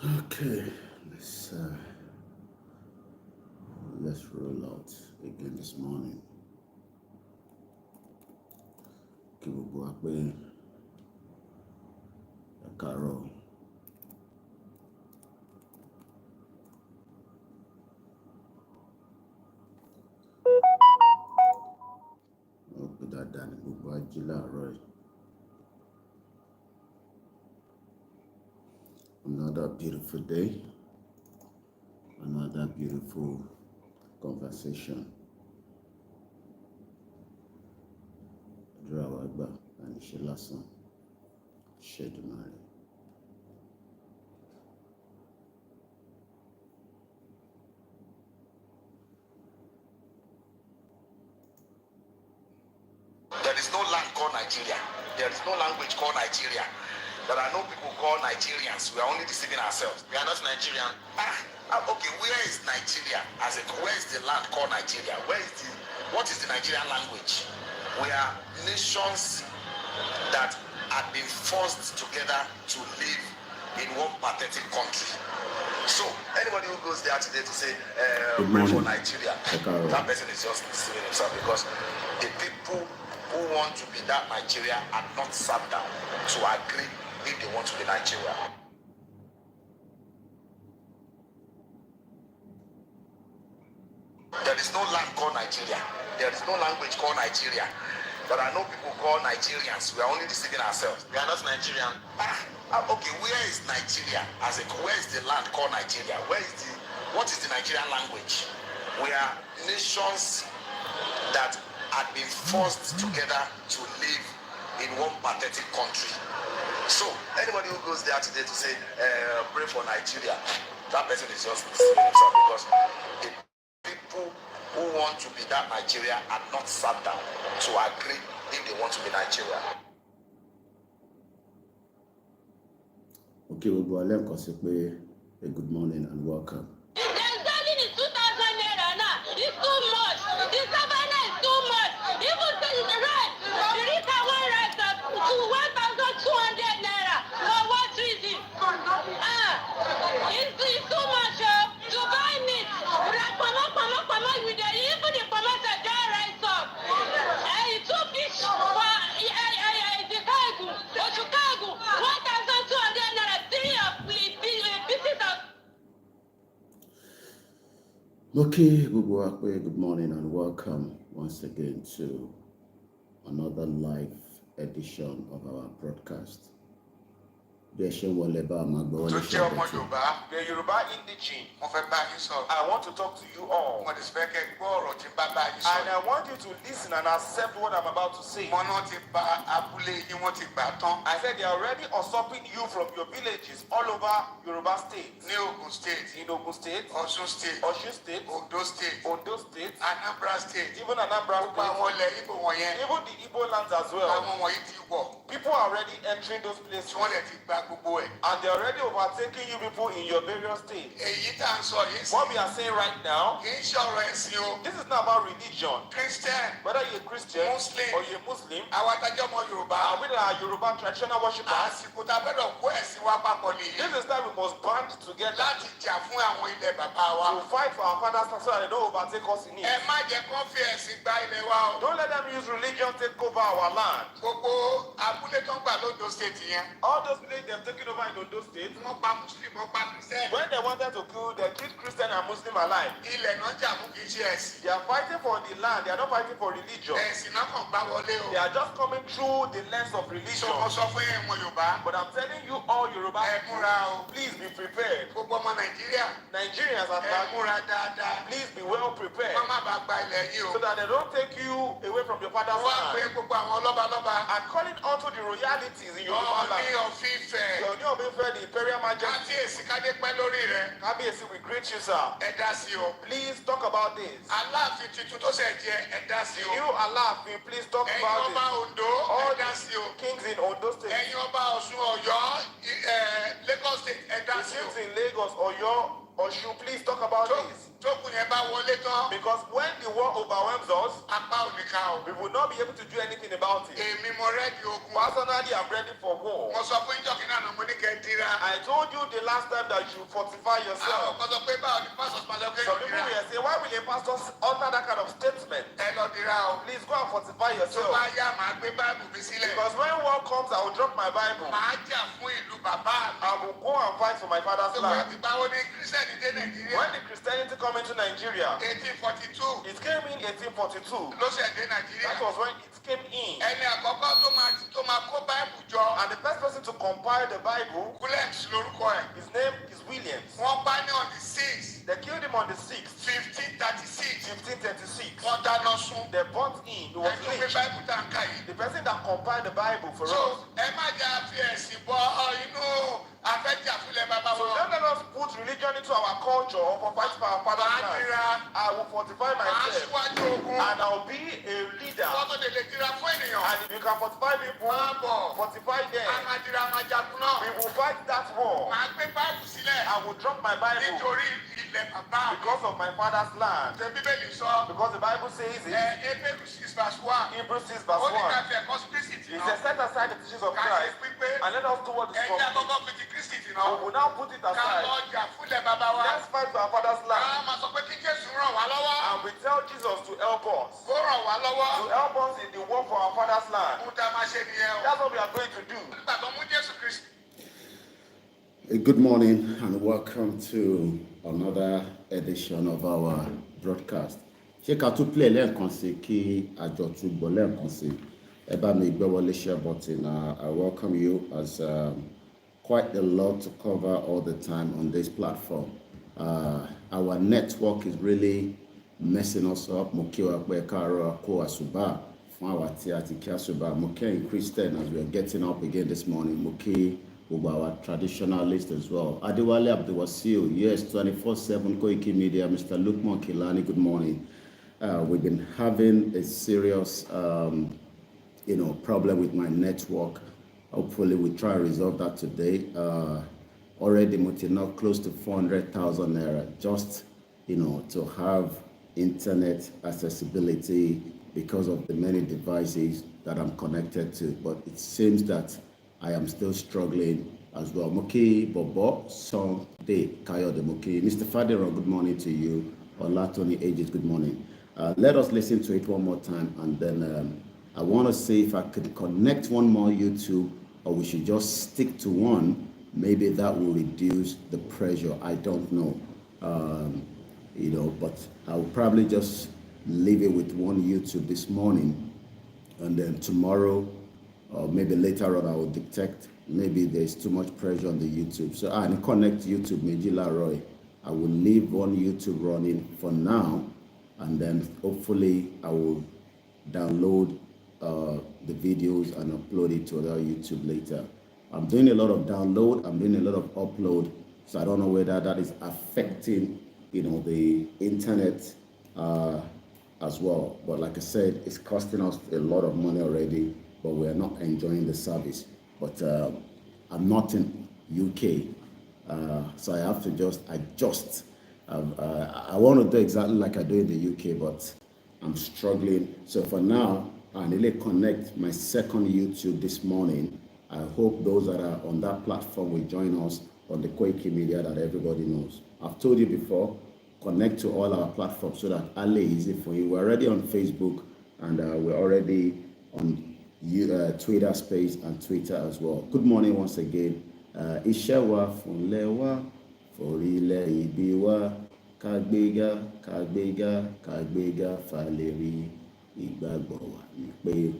Okay, let's roll out again this morning. Kí gbogbo wa pé ẹ káàárọ̀. Wọ́n pè dáadáa ní gbogbo ají láàárọ̀ yìí. Another beautiful day, another beautiful conversation. Àdúrà wa gbà àníṣe lásán, Ṣèdùmàrè. There is no land called Nigeria. There is no language called Nigeria. There are no people called Nigerians. We are only deceiving ourselves. We are not Nigerian. Okay, where is Nigeria? Where is the land called Nigeria? What is the Nigerian language? We are nations that have been forced together to live in one pathetic country. So anybody who goes there today to say, pray for Nigeria, that person is just deceiving himself, because the people who want to be that Nigeria are not sat down to agree if they want to be Nigeria. There is no land called Nigeria. There is no language called Nigeria. There are no people called Nigerians. We are only deceiving ourselves. We are not Nigerian. Okay, where is Nigeria? Where is the land called Nigeria? What is the Nigerian language? We are nations that have been forced together to live in one pathetic country. So anybody who goes there today to say, pray for Nigeria, that person is just deceiving himself, because the people who want to be that Nigeria are not sat down to agree if they want to be Nigeria. Okay, we'll go ahead and say a good morning and welcome. The standing is 2,000 naira now. It's too much. The savannah is too much. Even the rent, the Rita one rent to 1,200 naira. For what reason? It's too much to buy meat. Even the promoter don't rise up. Two fish for Chicago, 1,200 naira. Three pieces of. Okay, good morning and welcome once again to another live edition of our broadcast. Tó jẹ́ ọmọ Yorùbá, the Yoruba indigene, I want to talk to you all. And I want you to listen and accept what I'm about to say. I said they are already usurping you from your villages all over Yoruba states. In Ogun State, Osun State, Ondo State, Anambra State, even Anambra State, even the Igbo lands as well. People are already entering those places. And they're already overtaking you people in your various states. What we are saying right now, this is not about religion. Whether you're a Christian or you're a Muslim, and we are Yoruba traditional worshippers, this is that we must band together to fight for our fathers so that they don't overtake us in it. Don't let them use religion to take over our land. All those villages they've taken over in Ondo State, when they wanted to kill, they killed Christian and Muslim alike. They are fighting for the land, they are not fighting for religion. They are just coming through the lens of religion. But I'm telling you all Yoruba, please be prepared. Nigerians are please be well prepared, so that they don't take you away from your father's land. And calling onto the royalties in Yoruba land. The Imperial Majesty, Kabiyesi, we greet you, sir. Please talk about this. You, Alaafin, please talk about this. All the kings in Ondo State, the kings in Lagos, Oyo, Osun, please talk about this. Because when the war overwhelms us, we will not be able to do anything about it. Personally, I'm ready for war. I told you the last time that you fortify yourself. Some people will say, why will a pastor utter that kind of statement? Please go and fortify yourself. Because when war comes, I will drop my Bible. I will go and fight for my father's land. When the Christianity came into Nigeria, 1842. It came in 1842. That was when it came in. And the first person to compile the Bible, his name is Williams. They killed him on the 6th, 1536. They brought in, he was rich. The person that compiled the Bible for us. So don't let us put religion into our culture for fight for our father's land. I will fortify myself and I will be a leader. And if you can fortify people, fortify them. We will fight that war. I will drop my Bible because of my father's land. Because the Bible says it. Hebrews 6 verse 1. He says, set aside the teachings of Christ and let us do what is from me. We will now put it aside. Let's fight for our father's land. And we tell Jesus to help us. To help us in the war for our father's land. That's what we are going to do. Good morning and welcome to another edition of our broadcast. Ṣé ká tún play lẹ́ẹ̀kan sí kí àjọ tún gbọ́ lẹ́ẹ̀kan sí. Ẹ bá mi gbé wọlé share button. I welcome you as quite a lot to cover all the time on this platform. Our network is really messing us up. Mo kí wa pé káàárọ̀ kó àsùbá fún àwa tí a ti kí àsùbá. Mo kí Christian as we are getting up again this morning. Mo kí our traditionalist as well. Adewale Abdulwasiu, yes, 24/7 Koikimedia. Mr. Lukman Kilani, good morning. We've been having a serious, problem with my network. Hopefully, we try to resolve that today. Already, now close to 400,000 naira just, to have internet accessibility because of the many devices that I'm connected to. But it seems that I am still struggling as well. Moki Bobo, Sunday Kayode Moki. Mr. Fadero, good morning to you. Olatoni Ages, good morning. Let us listen to it one more time, and then I want to see if I could connect one more YouTube, or we should just stick to one. Maybe that will reduce the pressure. I don't know. But I'll probably just leave it with one YouTube this morning, and then tomorrow, or maybe later on, I will detect maybe there's too much pressure on the YouTube. So I connect YouTube, Mejila Roy. I will leave one YouTube running for now, and then hopefully I will download the videos and upload it to other YouTube later. I'm doing a lot of download, I'm doing a lot of upload, so I don't know whether that is affecting, the internet as well. But like I said, it's costing us a lot of money already, but we are not enjoying the service. But I'm not in UK, so I have to just adjust. I want to do exactly like I do in the UK, but I'm struggling. So for now, I need to connect my second YouTube this morning. I hope those that are on that platform will join us on the Koikimedia that everybody knows. I've told you before, connect to all our platforms so that it's easy for you. We're already on Facebook, and we're already on Twitter space and Twitter as well. Good morning once again. Iṣẹ́ wa fúnlẹ̀ wa, forílẹ̀ ibi wa, kàgbéga, kàgbéga, kàgbéga fàlérí. Ìgbàgbọ́ wa ni pé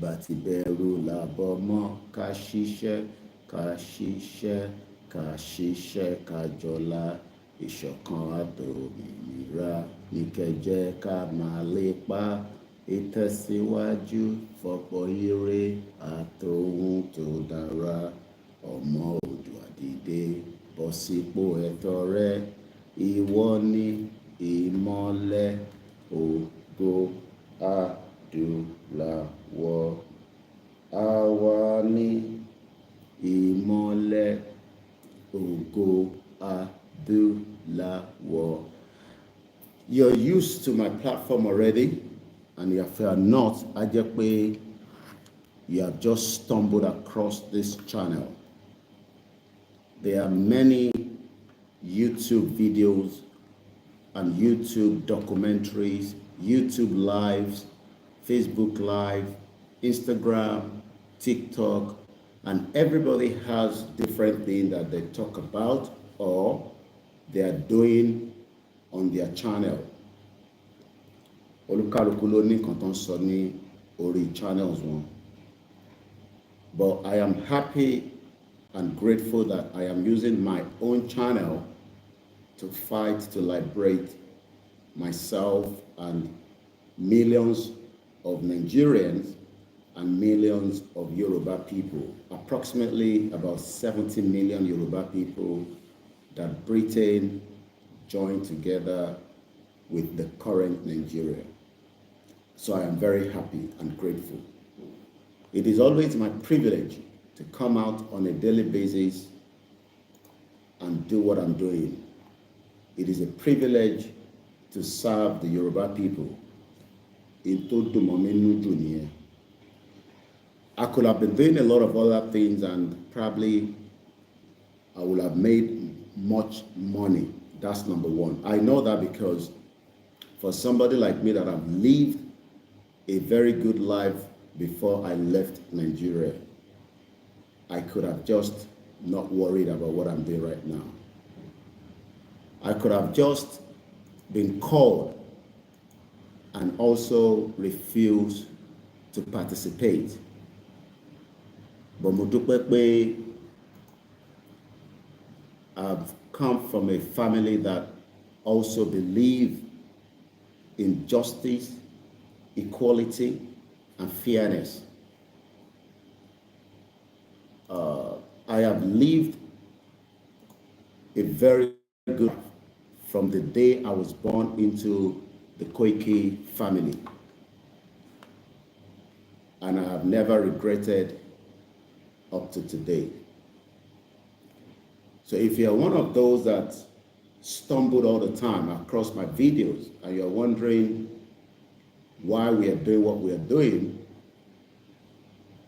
bá ti bẹ̀rù làbọ̀ mọ́, ká ṣiṣẹ́, ká ṣiṣẹ́, ká ṣiṣẹ́, ká jọlá. Ìṣọ̀kan àtòmìnira ní kẹ́ ká máa lépa. Ìtẹ̀síwájú fọ́pọ̀ ire àtòhun tó dára. Ọmọ Oòduà dìde bọ́ sípò ẹ̀tọ́ rẹ. Ìwọ ni ìmọ́lẹ̀ ògo adúláwọ̀. Àwa ni ìmọ́lẹ̀ ògo adúláwọ̀. you're used to my platform already, and if you are not, I just pay you have just stumbled across this channel. There are many YouTube videos and YouTube documentaries, YouTube lives, Facebook Live, Instagram, TikTok, and everybody has different things that they talk about or they are doing on their channel. Olúkálùkù ló ní nǹkan tó ń sọ ní orí channels wọn. But I am happy and grateful that I am using my own channel to fight to liberate myself and millions of Nigerians and millions of Yoruba people, approximately about 70 million Yoruba people that Britain joined together with the current Nigeria. So I am very happy and grateful. It is always my privilege to come out on a daily basis and do what I'm doing. It is a privilege to serve the Yoruba people. I could have been doing a lot of other things and probably I would have made much money. That's number one. I know that because for somebody like me that have lived a very good life before I left Nigeria, I could have just not worried about what I'm doing right now. I could have just been called and also refused to participate. But mo dúpẹ́ pé I've come from a family that also believe in justice, equality, and fairness. I have lived a very good life from the day I was born into the Koiki family. And I have never regretted up to today. So if you're one of those that stumbled all the time across my videos and you're wondering why we are doing what we are doing,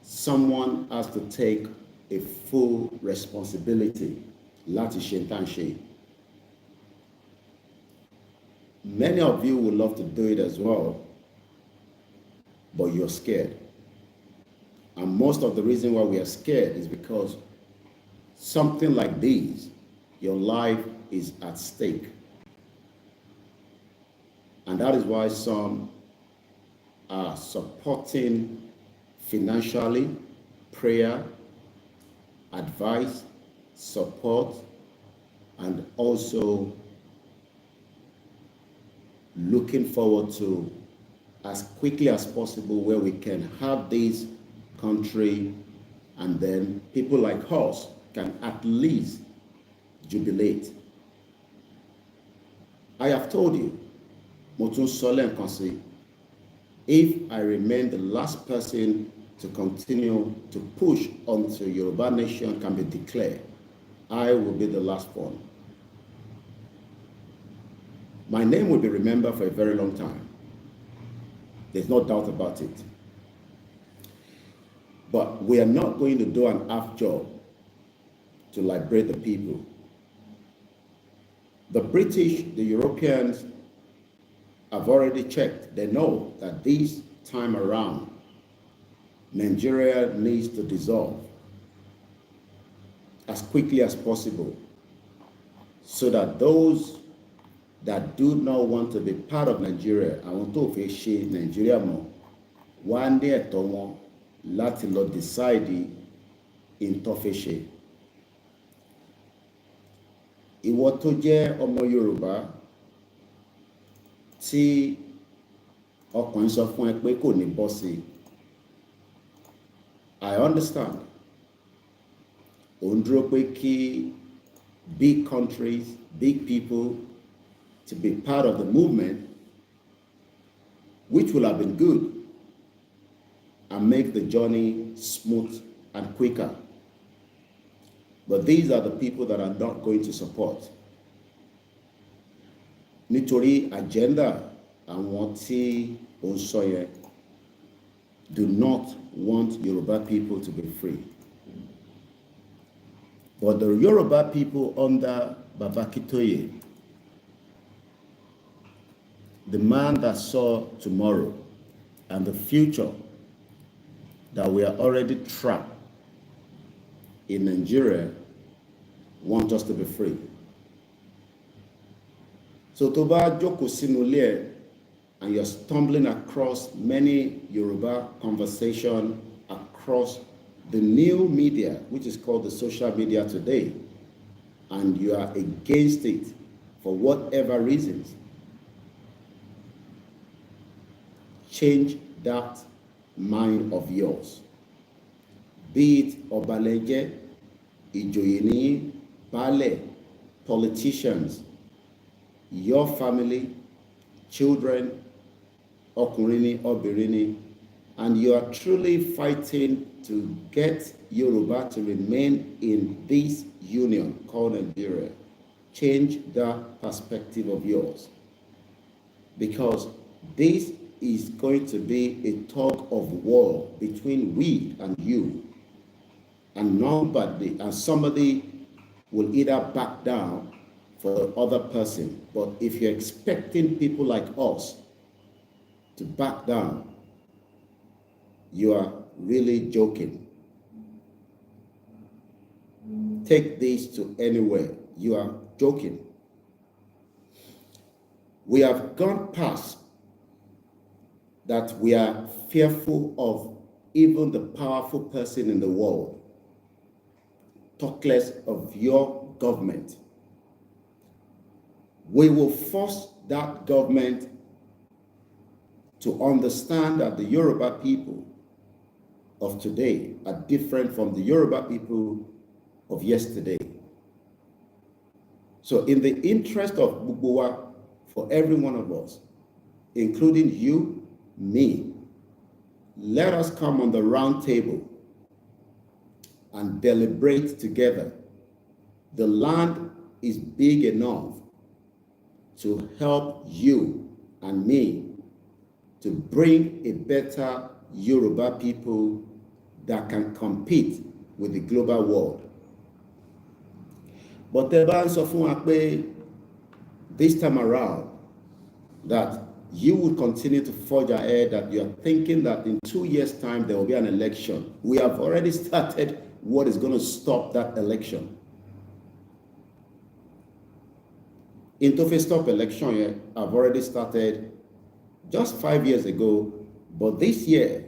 someone has to take a full responsibility. Láti ṣe n tá ń ṣe. Many of you would love to do it as well, but you're scared. And most of the reason why we are scared is because something like this, your life is at stake. And that is why some are supporting financially, prayer, advice, support, and also looking forward to as quickly as possible where we can have this country and then people like us can at least jubilate. I have told you, Motun Solen Kansi, if I remain the last person to continue to push until Yoruba Nation can be declared, I will be the last one. My name will be remembered for a very long time. There's no doubt about it. But we are not going to do an half job to liberate the people. The British, the Europeans have already checked. They know that this time around, Nigeria needs to dissolve as quickly as possible so that those that do not want to be part of Nigeria, àwọn tó fẹ́ ṣe Nigeria mọ́, wá ní ẹ̀tọ́ wọn láti lọ decide in tó fẹ́ ṣe. Ìwọ tó jẹ́ ọmọ Yorùbá tí ọkùnrin sọ fún ẹ pé kò ní bọ́ sí, I understand. Ó ń dúró pé kí big countries, big people to be part of the movement, which will have been good and make the journey smooth and quicker. But these are the people that are not going to support. nítorí agenda àwọn tí ó ń sọ yẹn do not want Yoruba people to be free. But the Yoruba people under Baba Akintoye, the man that saw tomorrow and the future, that we are already trapped in Nigeria, want us to be free. So tó bá jókòó sínú ilé ẹ and you're stumbling across many Yoruba conversation across the new media, which is called the social media today, and you are against it for whatever reasons, change that mind of yours. Be it Obaleje, Ijoyeni, Bale, politicians, your family, children, Okurini, Obirini, and you are truly fighting to get Yoruba to remain in this union called Nigeria. Change that perspective of yours, because this is going to be a tug of war between we and you, and nobody, and somebody will either back down for the other person. But if you're expecting people like us to back down, you are really joking. Take this to anywhere. You are joking. We have gone past that we are fearful of even the powerful person in the world. Talk less of your government. We will force that government to understand that the Yoruba people of today are different from the Yoruba people of yesterday. So in the interest of Bubuwa, for every one of us, including you, me, let us come on the round table and deliberate together. The land is big enough to help you and me to bring a better Yoruba people that can compete with the global world. But the ban sọ fún wa pé this time around that you will continue to forge ahead, that you are thinking that in 2 years' time there will be an election. We have already started what is going to stop that election. In to stop election, I've already started just 5 years ago, but this year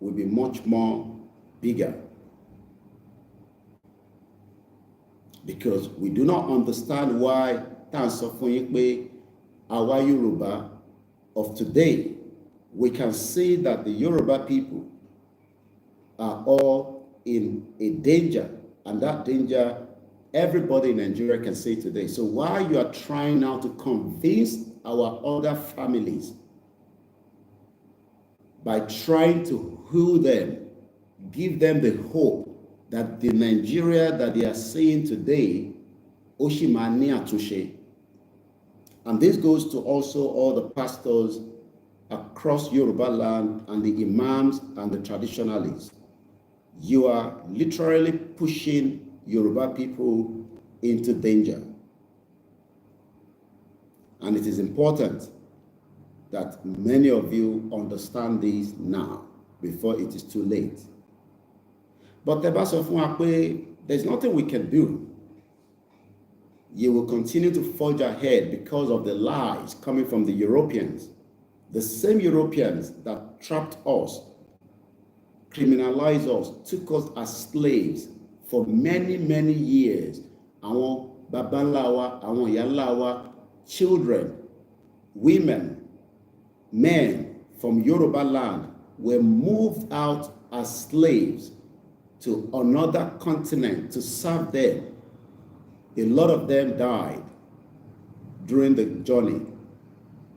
will be much more bigger. Because we do not understand why our Yoruba of today, we can see that the Yoruba people are all in a danger, and that danger everybody in Nigeria can see today. So why you are trying now to convince our other families by trying to woo them, give them the hope that the Nigeria that they are seeing today, Oshimani Atushe. And this goes to also all the pastors across Yoruba land and the imams and the traditionalists. You are literally pushing Yoruba people into danger. And it is important that many of you understand this now, before it is too late. But the best of there's nothing we can do. You will continue to forge ahead because of the lies coming from the Europeans. The same Europeans that trapped us, criminalized us, took us as slaves for many, many years. Àwọn babanlawa, àwọn yalawa, children, women, men from Yoruba land were moved out as slaves to another continent to serve them. A lot of them died during the journey.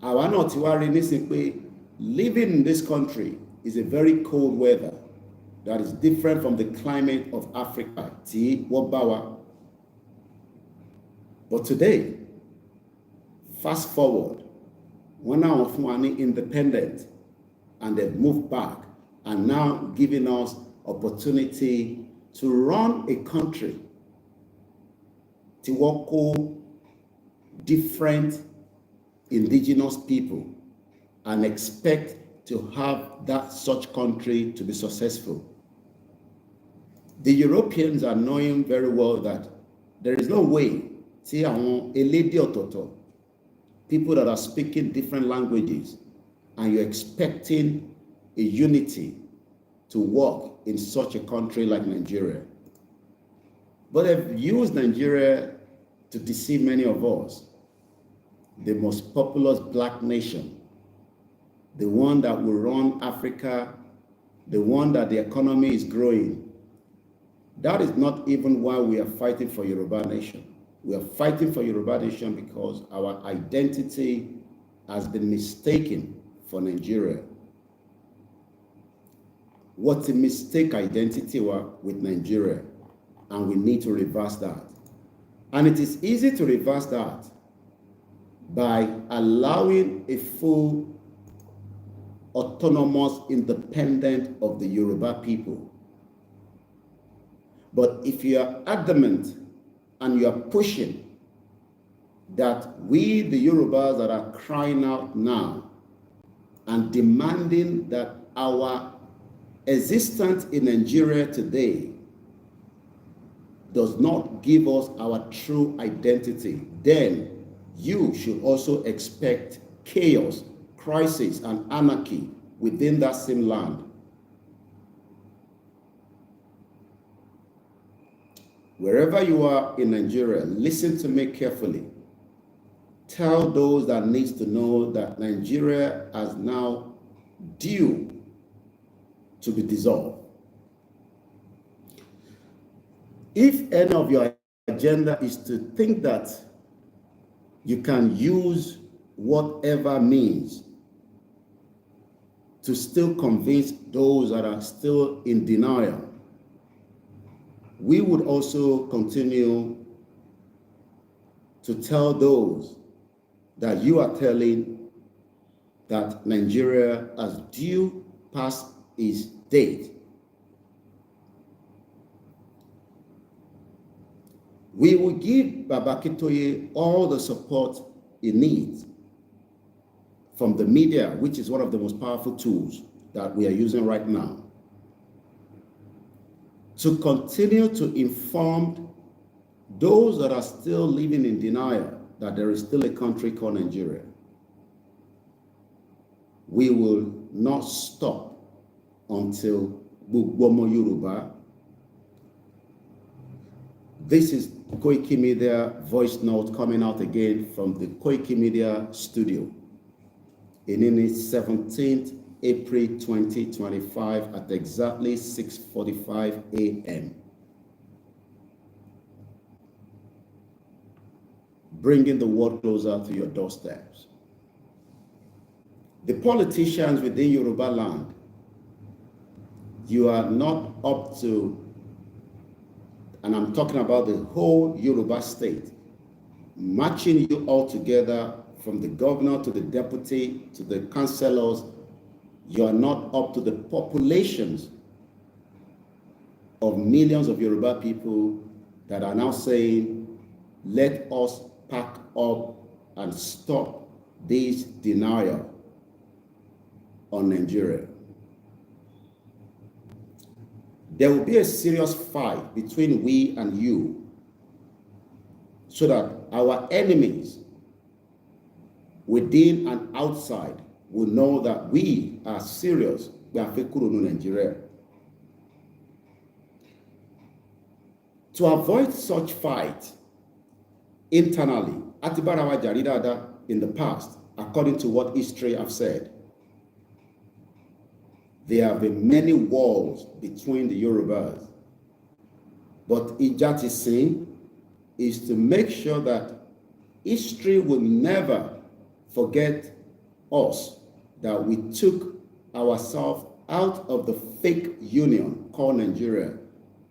Àwa náà ti wá rí nísìn pé living in this country is a very cold weather that is different from the climate of Africa. Tí wọ́n bá wa. But today, Fast forward, when now Fuani independent, and they've moved back, and now giving us opportunity to run a country, to work different indigenous people, and expect to have that such country to be successful. The Europeans are knowing very well that there is no way, people that are speaking different languages, and you're expecting a unity to work in such a country like Nigeria. But they've used Nigeria to deceive many of us. The most populous black nation, the one that will run Africa, the one that the economy is growing. That is not even why we are fighting for Yoruba Nation. We are fighting for Yoruba Nation because our identity has been mistaken for Nigeria. What's a mistake identity with Nigeria? And we need to reverse that. And it is easy to reverse that by allowing a full autonomous independence of the Yoruba people. But if you are adamant and you are pushing that we, the Yorubas that are crying out now and demanding that our existence in Nigeria today does not give us our true identity, then you should also expect chaos, crisis, and anarchy within that same land. Wherever you are in Nigeria, listen to me carefully. Tell those that need to know that Nigeria is now due to be dissolved. If any of your agenda is to think that you can use whatever means to still convince those that are still in denial, we would also continue to tell those that you are telling that Nigeria has due past its date. We will give Prof Akintoye all the support he needs from the media, which is one of the most powerful tools that we are using right now, to continue to inform those that are still living in denial that there is still a country called Nigeria. We will not stop until Gbogbo Yoruba. This is Koikimedia voice note coming out again from the Koikimedia studio in 17th April 2025 at exactly 6:45 a.m. Bringing the world closer to your doorsteps. The politicians within Yoruba land, you are not up to, and I'm talking about the whole Yoruba state, matching you all together from the governor to the deputy to the councillors. You are not up to the populations of millions of Yoruba people that are now saying, let us pack up and stop this denial on Nigeria. There will be a serious fight between we and you so that our enemies within and outside will know that we are serious. We are in Nigeria. To avoid such fight internally, Atibarawa Jaridada in the past, according to what history have said, there have been many wars between the Yorubas. But Ijatisi is to make sure that history will never forget us, that we took ourselves out of the fake union called Nigeria.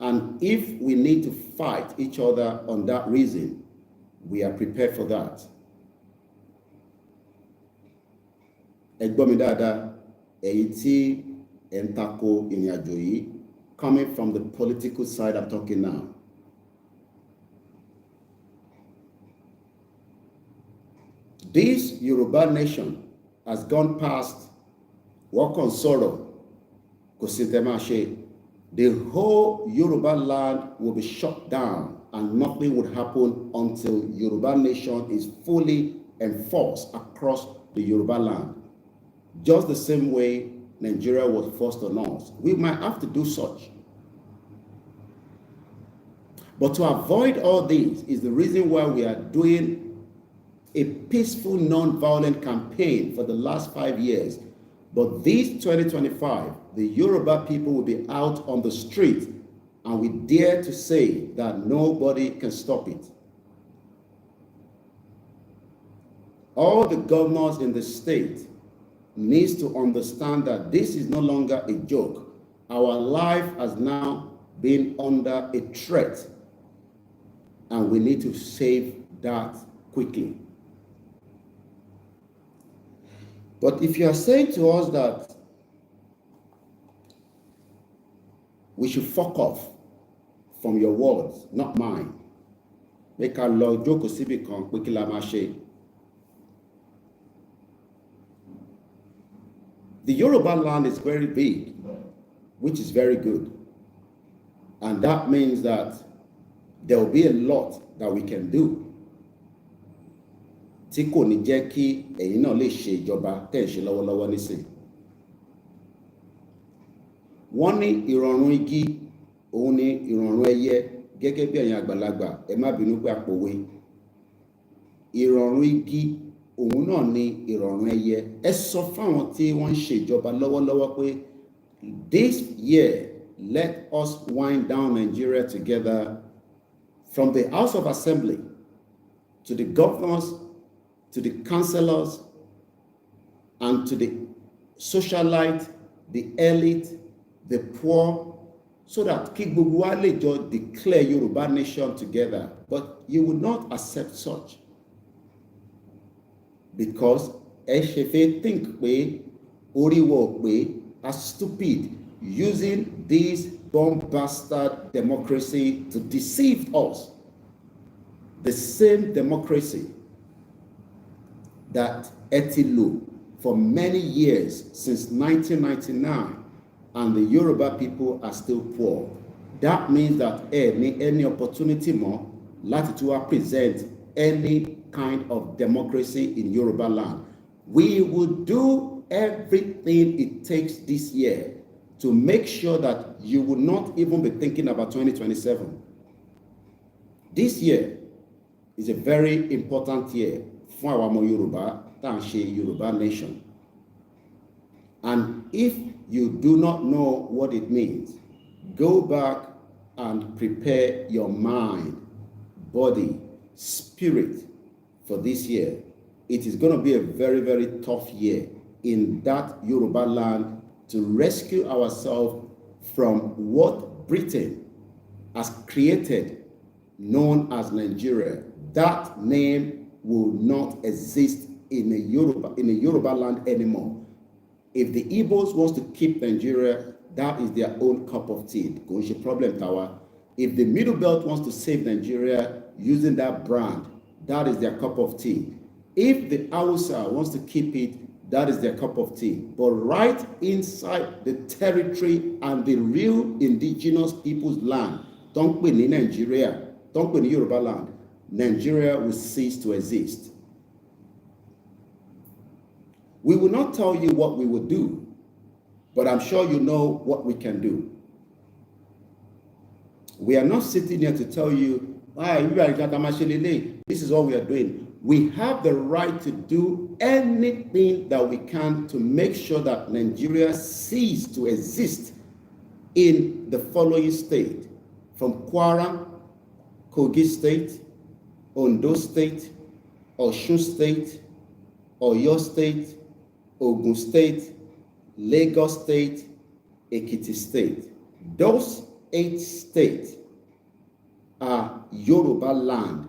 And if we need to fight each other on that reason, we are prepared for that. ẹ gbọ́ mi dáadáa, èyí tí ẹ̀ ń tako ìrìn àjò yìí, coming from the political side I'm talking now. This Yoruba nation has gone past what kan sọ̀rọ̀ kò sí tẹ́ máa ṣe. The whole Yoruba land will be shut down and nothing would happen until Yoruba nation is fully enforced across the Yoruba land. Just the same way Nigeria was forced on us. We might have to do such. But to avoid all this is the reason why we are doing a peaceful, non-violent campaign for the last 5 years. But this 2025, the Yoruba people will be out on the street, and we dare to say that nobody can stop it. All the governors in the state needs to understand that this is no longer a joke. Our life has now been under a threat, and we need to save that quickly. But if you are saying to us that we should fuck off from your words, not mine, make a law joke quickly. The Yoruba land is very big, which is very good. And that means that there will be a lot that we can do. Tí kò ní jẹ́ kí ẹ̀yin náà lè ṣe ìjọba tẹ́ ń ṣe lọ́wọ́lọ́wọ́ nísìn. Wọ́n ní ìrọ̀rùn igi, òun ní ìrọ̀rùn ẹyẹ, gẹ́gẹ́ bí ẹ̀yin àgbàlagbà, ẹ má bínú pé àpòwe. Ìrọ̀rùn igi, òun náà ní ìrọ̀rùn ẹyẹ. Ẹ sọ fáwọn tí wọ́n ń ṣe ìjọba lọ́wọ́lọ́wọ́ pé this year, let us wind down Nigeria together, from the House of Assembly to the governors, to the councillors, and to the socialite, the elite, the poor, so that kí gbogbo wa lè jọ declare Yoruba nation together. But you will not accept such, because ẹ ṣe fẹ́ think pé orí wa pé are stupid, using this bomb-bastard democracy to deceive us. The same democracy that Etilo for many years, since 1999, and the Yoruba people are still poor. That means that any opportunity more láti tún wá present any kind of democracy in Yoruba land. We will do everything it takes this year to make sure that you will not even be thinking about 2027. This year is a very important year for our Yoruba, Yoruba nation. And if you do not know what it means, go back and prepare your mind, body, spirit for this year. It is going to be a very, very tough year in that Yoruba land to rescue ourselves from what Britain has created, known as Nigeria. That name will not exist in a Yoruba land anymore. If the Igbos wants to keep Nigeria, that is their own cup of tea. Problem tower. If the Middle Belt wants to save Nigeria using that brand, that is their cup of tea. If the Hausa wants to keep it, that is their cup of tea. But right inside the territory and the real indigenous people's land, don't put in Nigeria, don't put in Yoruba land, Nigeria will cease to exist. We will not tell you what we will do, but I'm sure you know what we can do. We are not sitting here to tell you, this is what we are doing. We have the right to do anything that we can to make sure that Nigeria ceases to exist in the following state, from Kwara, Kogi State, Ondo State, Osun State, Oyo State, Ogun State, Lagos State, Ekiti State. Those 8 states are Yoruba land,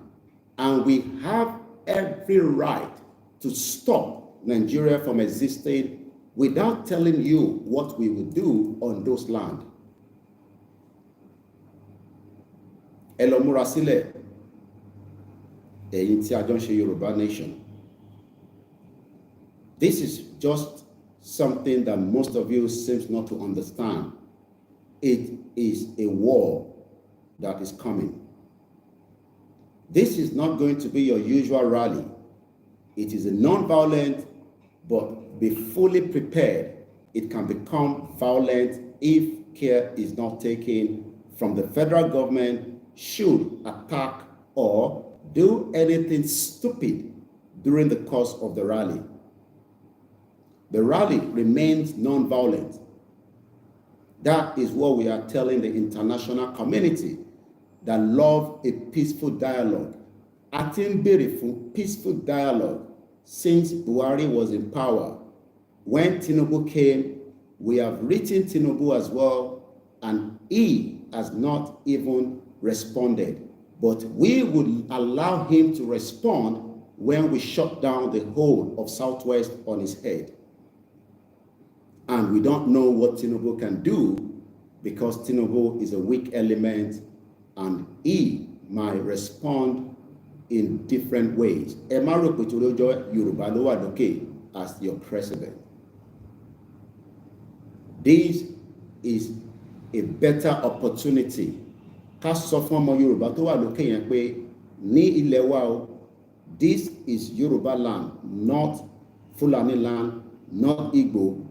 and we have every right to stop Nigeria from existing without telling you what we will do on those land. Ẹ lọ múra sílẹ̀, ẹ̀yin tí a jọ ń ṣe Yoruba Nation. This is just something that most of you seems not to understand. It is a war that is coming. This is not going to be your usual rally. It is a non-violent, but be fully prepared. It can become violent if care is not taken from the federal government should attack or do anything stupid during the course of the rally. The rally remains non-violent. That is what we are telling the international community that love a peaceful dialogue. Acting beautiful, peaceful dialogue since Buhari was in power. When Tinubu came, we have written Tinubu as well, and he has not even responded. But we would allow him to respond when we shut down the whole of Southwest on his head. And we don't know what Tinubu can do because Tinubu is a weak element and he might respond in different ways. Emaro Kutulojo Yoruba Lowa Loke as your president. This is a better opportunity. Ká sọ fún ọmọ Yorùbá tó wà lókè yẹn pé ní ilẹ̀ wa o, this is Yoruba land, not Fulani land, not Igbo.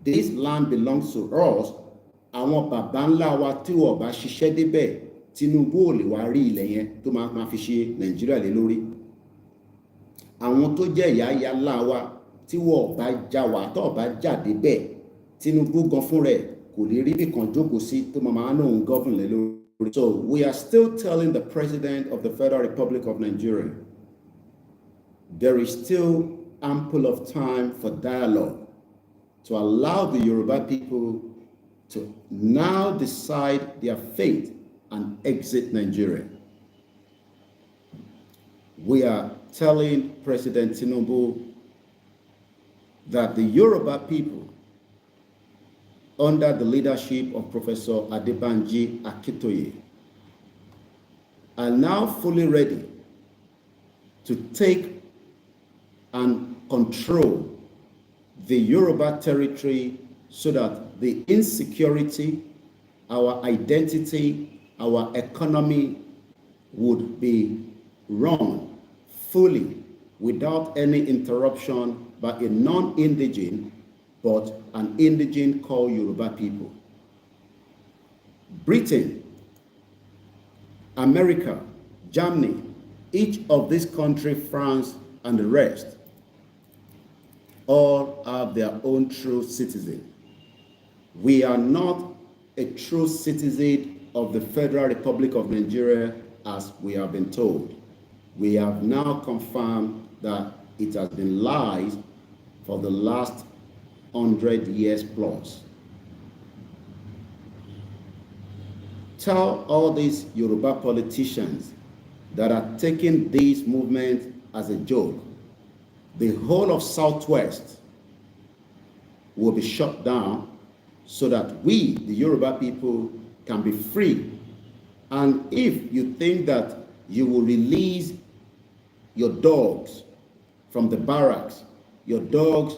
This land belongs to us. Àwọn bàbá ńlá wa tí wọ́n bá ṣiṣẹ́ débẹ̀, Tinubu ò lè wá rí ilẹ̀ yẹn tó máa fi ṣe Nàìjíríà lé lórí. Àwọn tó jẹ́ ìyá ìyá ńlá wa tí wọ́n bá já wa tó bá já débẹ̀, Tinubu gan fún rẹ̀ kò lè rí nìkan jókòó sí tó máa náà ń gọ́fùn lé lórí. So we are still telling the President of the Federal Republic of Nigeria, there is still ample of time for dialogue to allow the Yoruba people to now decide their fate and exit Nigeria. We are telling President Tinubu that the Yoruba people, under the leadership of Professor Adebanji Akintoye, are now fully ready to take and control the Yoruba territory so that the insecurity, our identity, our economy would be run fully without any interruption by a non-indigene but an indigene called Yoruba people. Britain, America, Germany, each of these countries, France and the rest, all have their own true citizen. We are not a true citizen of the Federal Republic of Nigeria as we have been told. We have now confirmed that it has been lies for the last 100 years plus. Tell all these Yoruba politicians that are taking this movement as a joke, the whole of Southwest will be shut down so that we, the Yoruba people, can be free. And if you think that you will release your dogs from the barracks, your dogs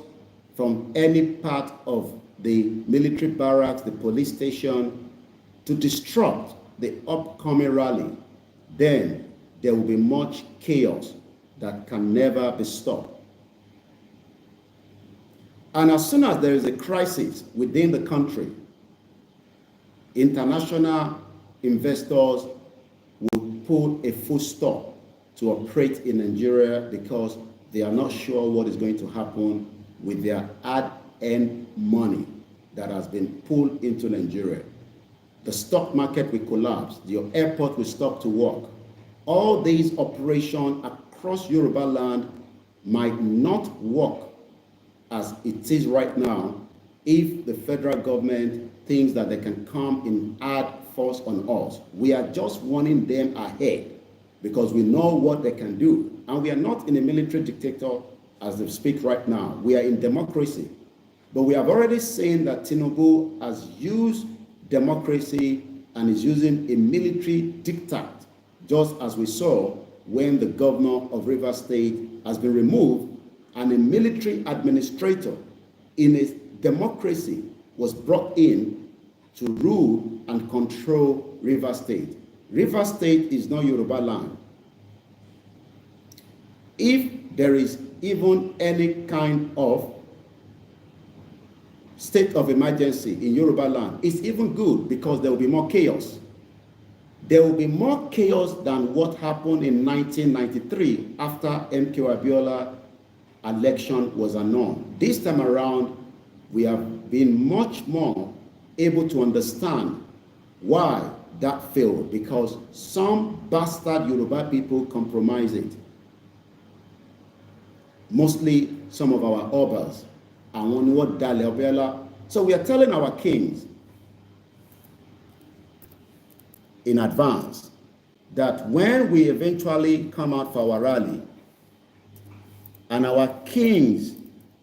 from any part of the military barracks, the police station, to disrupt the upcoming rally, then there will be much chaos that can never be stopped. And as soon as there is a crisis within the country, international investors will put a full stop to operate in Nigeria because they are not sure what is going to happen with their hard-earned money that has been pulled into Nigeria. The stock market will collapse. Your airport will stop to work. All these operations across Yoruba land might not work as it is right now if the federal government thinks that they can come in hard force on us. We are just warning them ahead because we know what they can do. And we are not in a military dictatorship as they speak right now. We are in democracy. But we have already seen that Tinubu has used democracy and is using a military diktat, just as we saw when the governor of Rivers State has been removed and a military administrator in a democracy was brought in to rule and control Rivers State. Rivers State is not Yoruba land. If there is even any kind of state of emergency in Yoruba land, it's even good because there will be more chaos. There will be more chaos than what happened in 1993 after MK Abiola election was annulled. This time around, we have been much more able to understand why that failed, because some bastard Yoruba people compromised it. Mostly some of our obas. So we are telling our kings in advance that when we eventually come out for our rally and our kings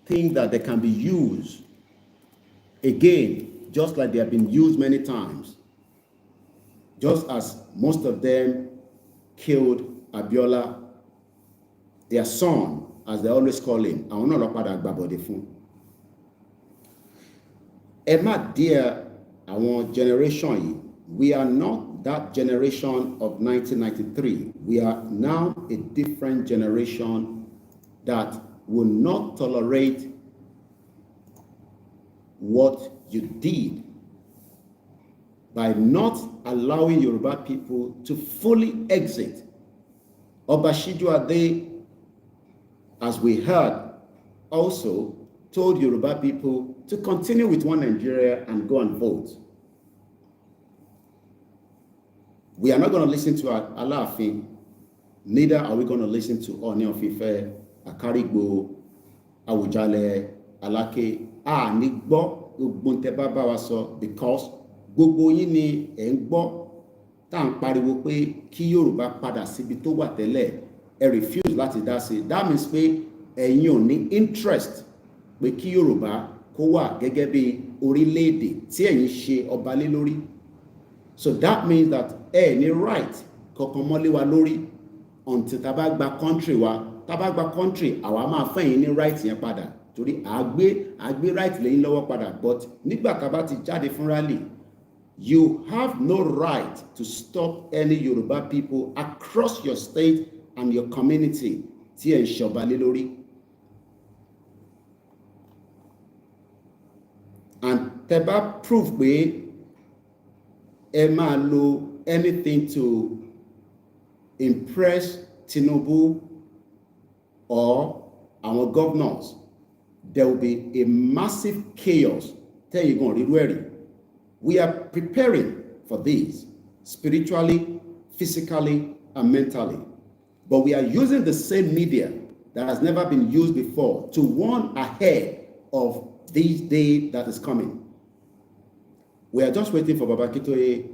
think that they can be used again, just like they have been used many times, just as most of them killed Abiola, their son, as they always call him. Emma, dear, our generation, we are not that generation of 1993. We are now a different generation that will not tolerate what you did by not allowing Yoruba people to fully exit. Obashijo Ade, as we heard, also told Yoruba people to continue with one Nigeria and go and vote. We are not going to listen to Alaafin, neither are we going to listen to Ooni of Ife, Akarigbo, Awujale, Alake. Ní gbọ́ gbogbo tẹ́ bá bá wa sọ, because gbogbo yín ni ẹ̀ ń gbọ́ tá ń pariwo pé kí Yorùbá padà síbi tó wà tẹ́lẹ̀, ẹ refuse láti dá sí. That means pé ẹ̀yin ò ní interest pé kí Yorùbá kó wà gẹ́gẹ́ bí orílẹ̀-èdè tí ẹ̀yin ṣe ọba lé lórí. So that means that ẹ ní right kankan mọ́lé wa lórí until tá bá gba country wa. Tá bá gba country, àwa máa fẹ́yìn ní right yẹn padà. Torí àgbé right lẹ́yìn lọ́wọ́ padà. But nígbà tá bá ti jáde fún rally, you have no right to stop any Yoruba people across your state and your community tí ẹ̀ ń ṣọba lé lórí. And tẹ́ bá prove pé ẹ máa lo anything to impress Tinubu or our governors, there will be a massive chaos. Tell you going to we are preparing for this spiritually, physically, and mentally. But we are using the same media that has never been used before to warn ahead of this day that is coming. We are just waiting for Baba Akintoye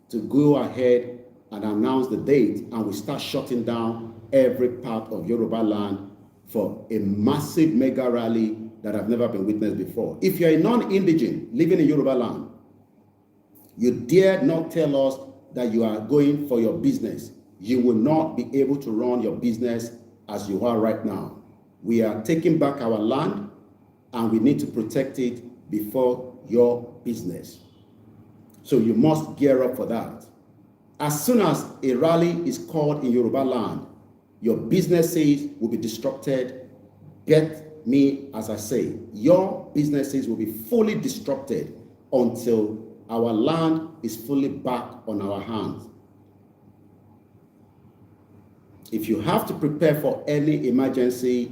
to go ahead and announce the date, and we start shutting down every part of Yoruba land for a massive mega rally that have never been witnessed before. If you're a non-indigene living in Yoruba land, you dare not tell us that you are going for your business. You will not be able to run your business as you are right now. We are taking back our land, and we need to protect it before your business. So you must gear up for that. As soon as a rally is called in Yoruba land, your businesses will be disrupted. Get me, as I say, your businesses will be fully disrupted until our land is fully back on our hands. If you have to prepare for any emergency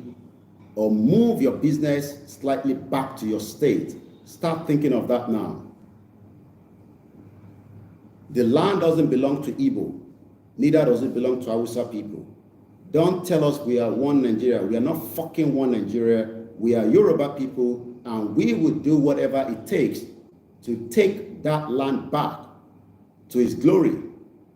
or move your business slightly back to your state, start thinking of that now. The land doesn't belong to Igbo, neither does it belong to Hausa people. Don't tell us we are one Nigeria. We are not fucking one Nigeria. We are Yoruba people, and we will do whatever it takes to take that land back to its glory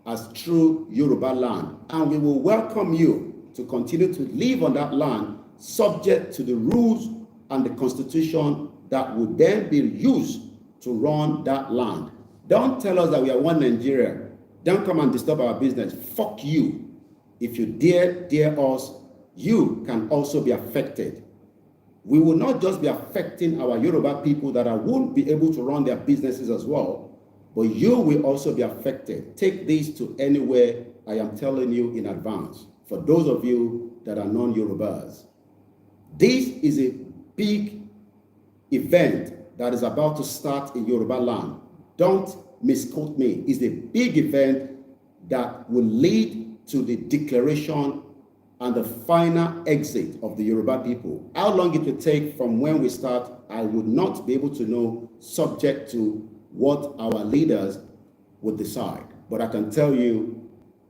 as true Yoruba land. And we will welcome you to continue to live on that land subject to the rules and the constitution that would then be used to run that land. Don't tell us that we are one Nigeria. Don't come and disturb our business. Fuck you. If you dare us, you can also be affected. We will not just be affecting our Yoruba people that won't be able to run their businesses as well, but you will also be affected. Take this to anywhere, I am telling you in advance. For those of you that are non-Yorubas, this is a big event that is about to start in Yoruba land. Don't misquote me. It's a big event that will lead to the declaration and the final exit of the Yoruba people. How long it will take from when we start, I would not be able to know, subject to what our leaders would decide. But I can tell you,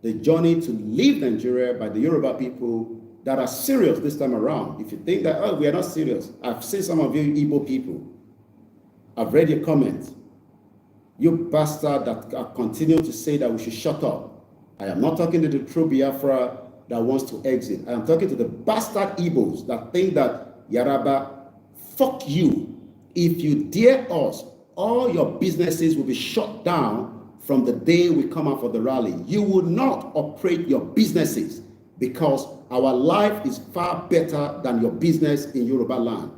the journey to leave Nigeria by the Yoruba people that are serious this time around. If you think that, oh, we are not serious, I've seen some of you Igbo people. I've read your comments. You bastard that continue to say that we should shut up. I am not talking to the true Biafra that wants to exit. I am talking to the bastard Igbos that think that Yaraba, fuck you. If you dare us, all your businesses will be shut down from the day we come out for the rally. You will not operate your businesses because our life is far better than your business in Yoruba land.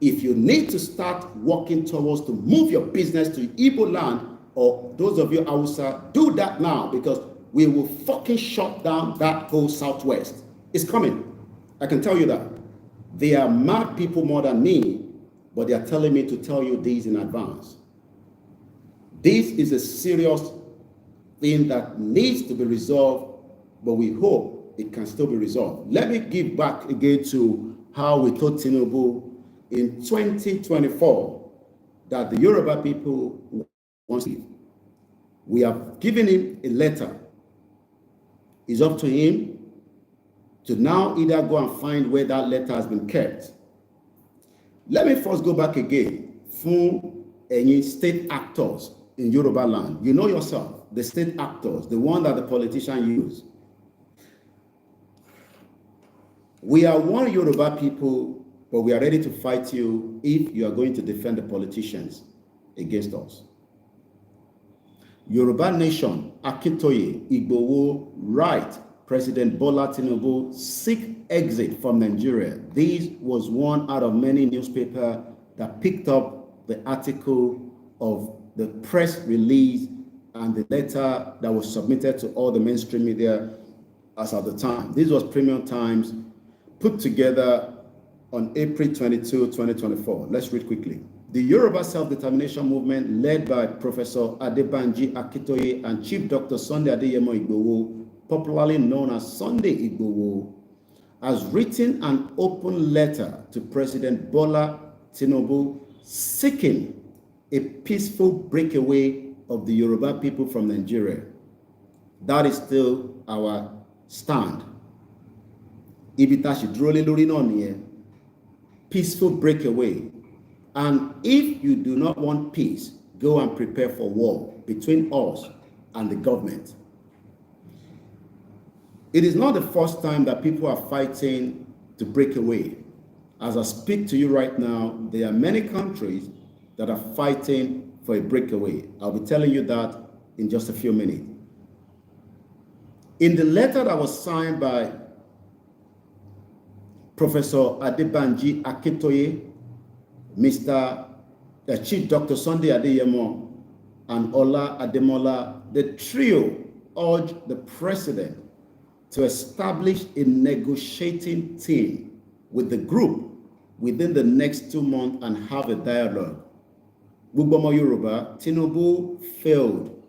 If you need to start working towards to move your business to Igbo land, or those of you Hausa, do that now, because we will fucking shut down that whole Southwest. It's coming. I can tell you that. They are mad people more than me, but they are telling me to tell you this in advance. This is a serious thing that needs to be resolved, but we hope it can still be resolved. Let me give back again to how we told Tinubu in 2024 that the Yoruba people want to leave. We have given him a letter. It's up to him to now either go and find where that letter has been kept. Let me first go back again for any state actors in Yoruba land. You know yourself, the state actors, the one that the politicians use. We are one Yoruba people, but we are ready to fight you if you are going to defend the politicians against us. Yoruba Nation, Akintoye, Igboho, right, President Bola Tinubu, seek exit from Nigeria. This was one out of many newspapers that picked up the article of the press release and the letter that was submitted to all the mainstream media as at the time. This was Premium Times, put together on April 22, 2024. Let's read quickly. The Yoruba Self-Determination Movement, led by Professor Adebanji Akintoye and Chief Dr. Sunday Igboho, popularly known as Sunday Igboho, has written an open letter to President Bola Tinubu seeking a peaceful breakaway of the Yoruba people from Nigeria. That is still our stand. Peaceful breakaway. And if you do not want peace, go and prepare for war between us and the government. It is not the first time that people are fighting to break away. As I speak to you right now, there are many countries that are fighting for a breakaway. I'll be telling you that in just a few minutes. In the letter that was signed by Professor Adebanji Akintoye, Mr. Chief Dr. Sunday Adeyemo, and Ola Ademola, the trio urged the president to establish a negotiating team with the group within the next 2 months and have a dialogue. Gbogbo Yoruba, Tinubu failed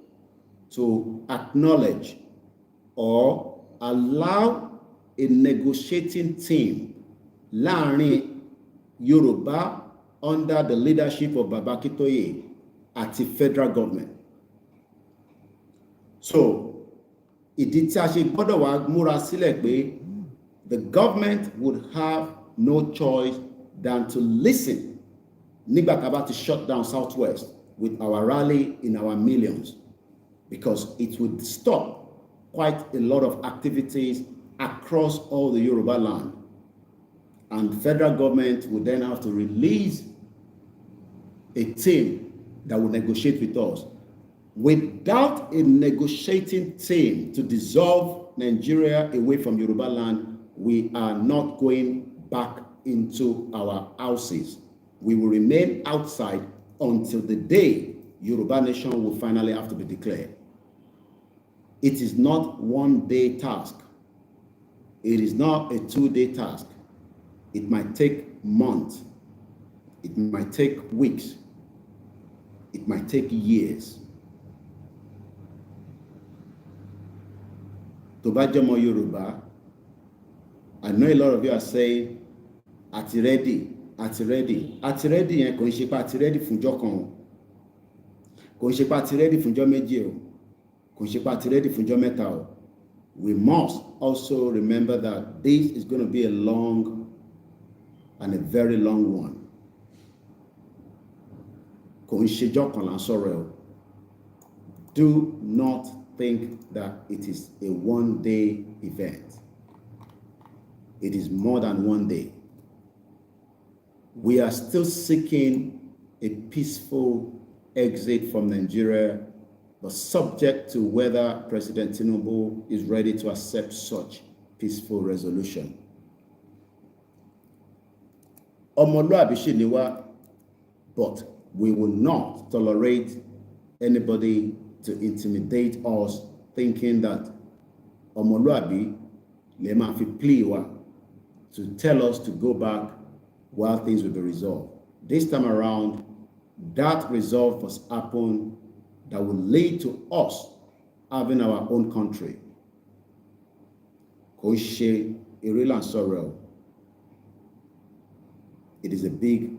to acknowledge or allow a negotiating team láàrin Yoruba under the leadership of Baba Akintoye at the federal government. So, ìdí tí a ṣe gbọ́dọ̀ wá múra sílẹ̀ pé the government would have no choice than to listen nígbà tá a bá ti shut down Southwest with our rally in our millions, because it would stop quite a lot of activities across all the Yoruba land. And the federal government will then have to release a team that will negotiate with us. Without a negotiating team to dissolve Nigeria away from Yoruba land, we are not going back into our houses. We will remain outside until the day Yoruba Nation will finally have to be declared. It is not one-day task. It is not a 2-day task. It might take months. It might take weeks. It might take years. Tó bá jẹ́ ọmọ Yorùbá, I know a lot of you are saying, àti ready, àti ready. Àti ready yẹn kò ń ṣe pé àti ready fúnjọ́ kan o. Kò ń ṣe pé àti ready fúnjọ́ méjì o. Kò ń ṣe pé àti ready fúnjọ́ mẹ́ta o. We must also remember that this is going to be a long and a very long one. Kò ń ṣejọ́ kan là ń sọ̀rọ̀ o. Do not think that it is a one-day event. It is more than one day. We are still seeking a peaceful exit from Nigeria, but subject to whether President Tinubu is ready to accept such peaceful resolution. Ọmọlúàbí ṣì ni wá, but we will not tolerate anybody to intimidate us, thinking that ọmọlúàbí lè máa fi plea wa to tell us to go back while things will be resolved. This time around, that resolve must happen that will lead to us having our own country. Kò ṣe eré là ń sọ̀rọ̀ o. It is a big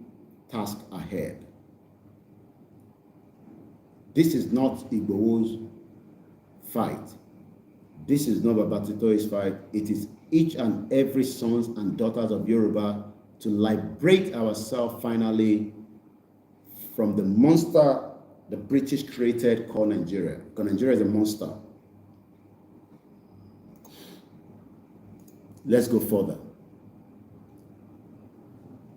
task ahead. This is not Igboho's fight. This is not Baba Akintoye's fight. It is each and every sons and daughters of Yoruba to liberate ourselves finally from the monster the British created called Nigeria. Because Nigeria is a monster. Let's go further.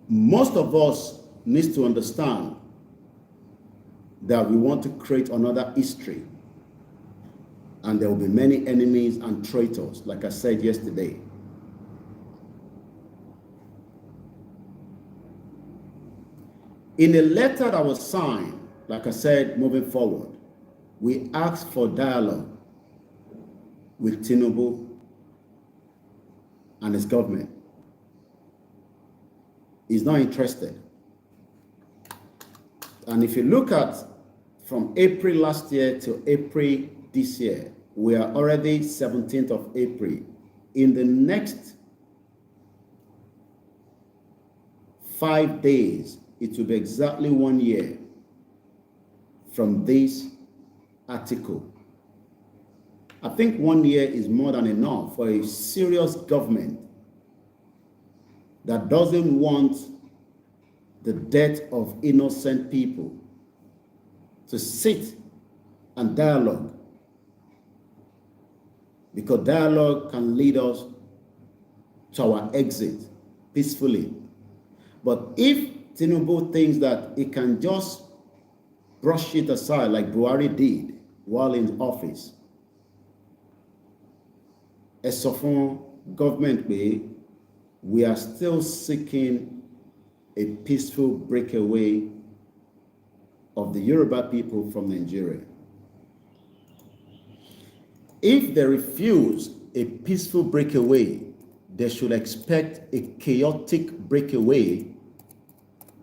Most of us need to understand that we want to create another history. And there will be many enemies and traitors, like I said yesterday. In a letter that was signed, like I said, moving forward, we asked for dialogue with Tinubu and his government. He's not interested. And if you look at from April last year to April this year, we are already 17th of April. In the next 5 days, it will be exactly 1 year from this article. I think 1 year is more than enough for a serious government that doesn't want the death of innocent people to sit and dialogue, because dialogue can lead us to our exit peacefully. But if Tinubu thinks that he can just brush it aside like Buhari did while in office, as of government way, we are still seeking a peaceful breakaway of the Yoruba people from Nigeria. If they refuse a peaceful breakaway, they should expect a chaotic breakaway,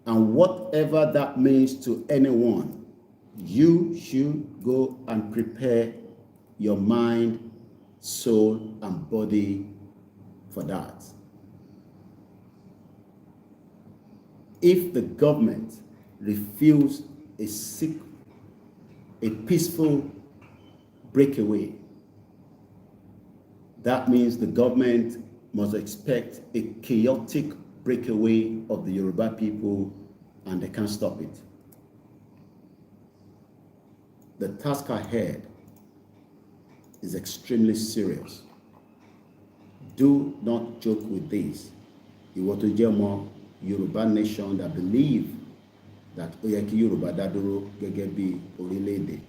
and whatever that means to anyone, you should go and prepare your mind, soul, and body for that. If the government refuses a peaceful breakaway, that means the government must expect a chaotic breakaway of the Yoruba people, and they can't stop it. The task ahead is extremely serious. Do not joke with this. ìwọ tó jẹ́ ọmọ Yoruba Nation that believe that ó yẹ kí Yorùbá dá dúró gẹ́gẹ́ bí orílẹ̀-èdè.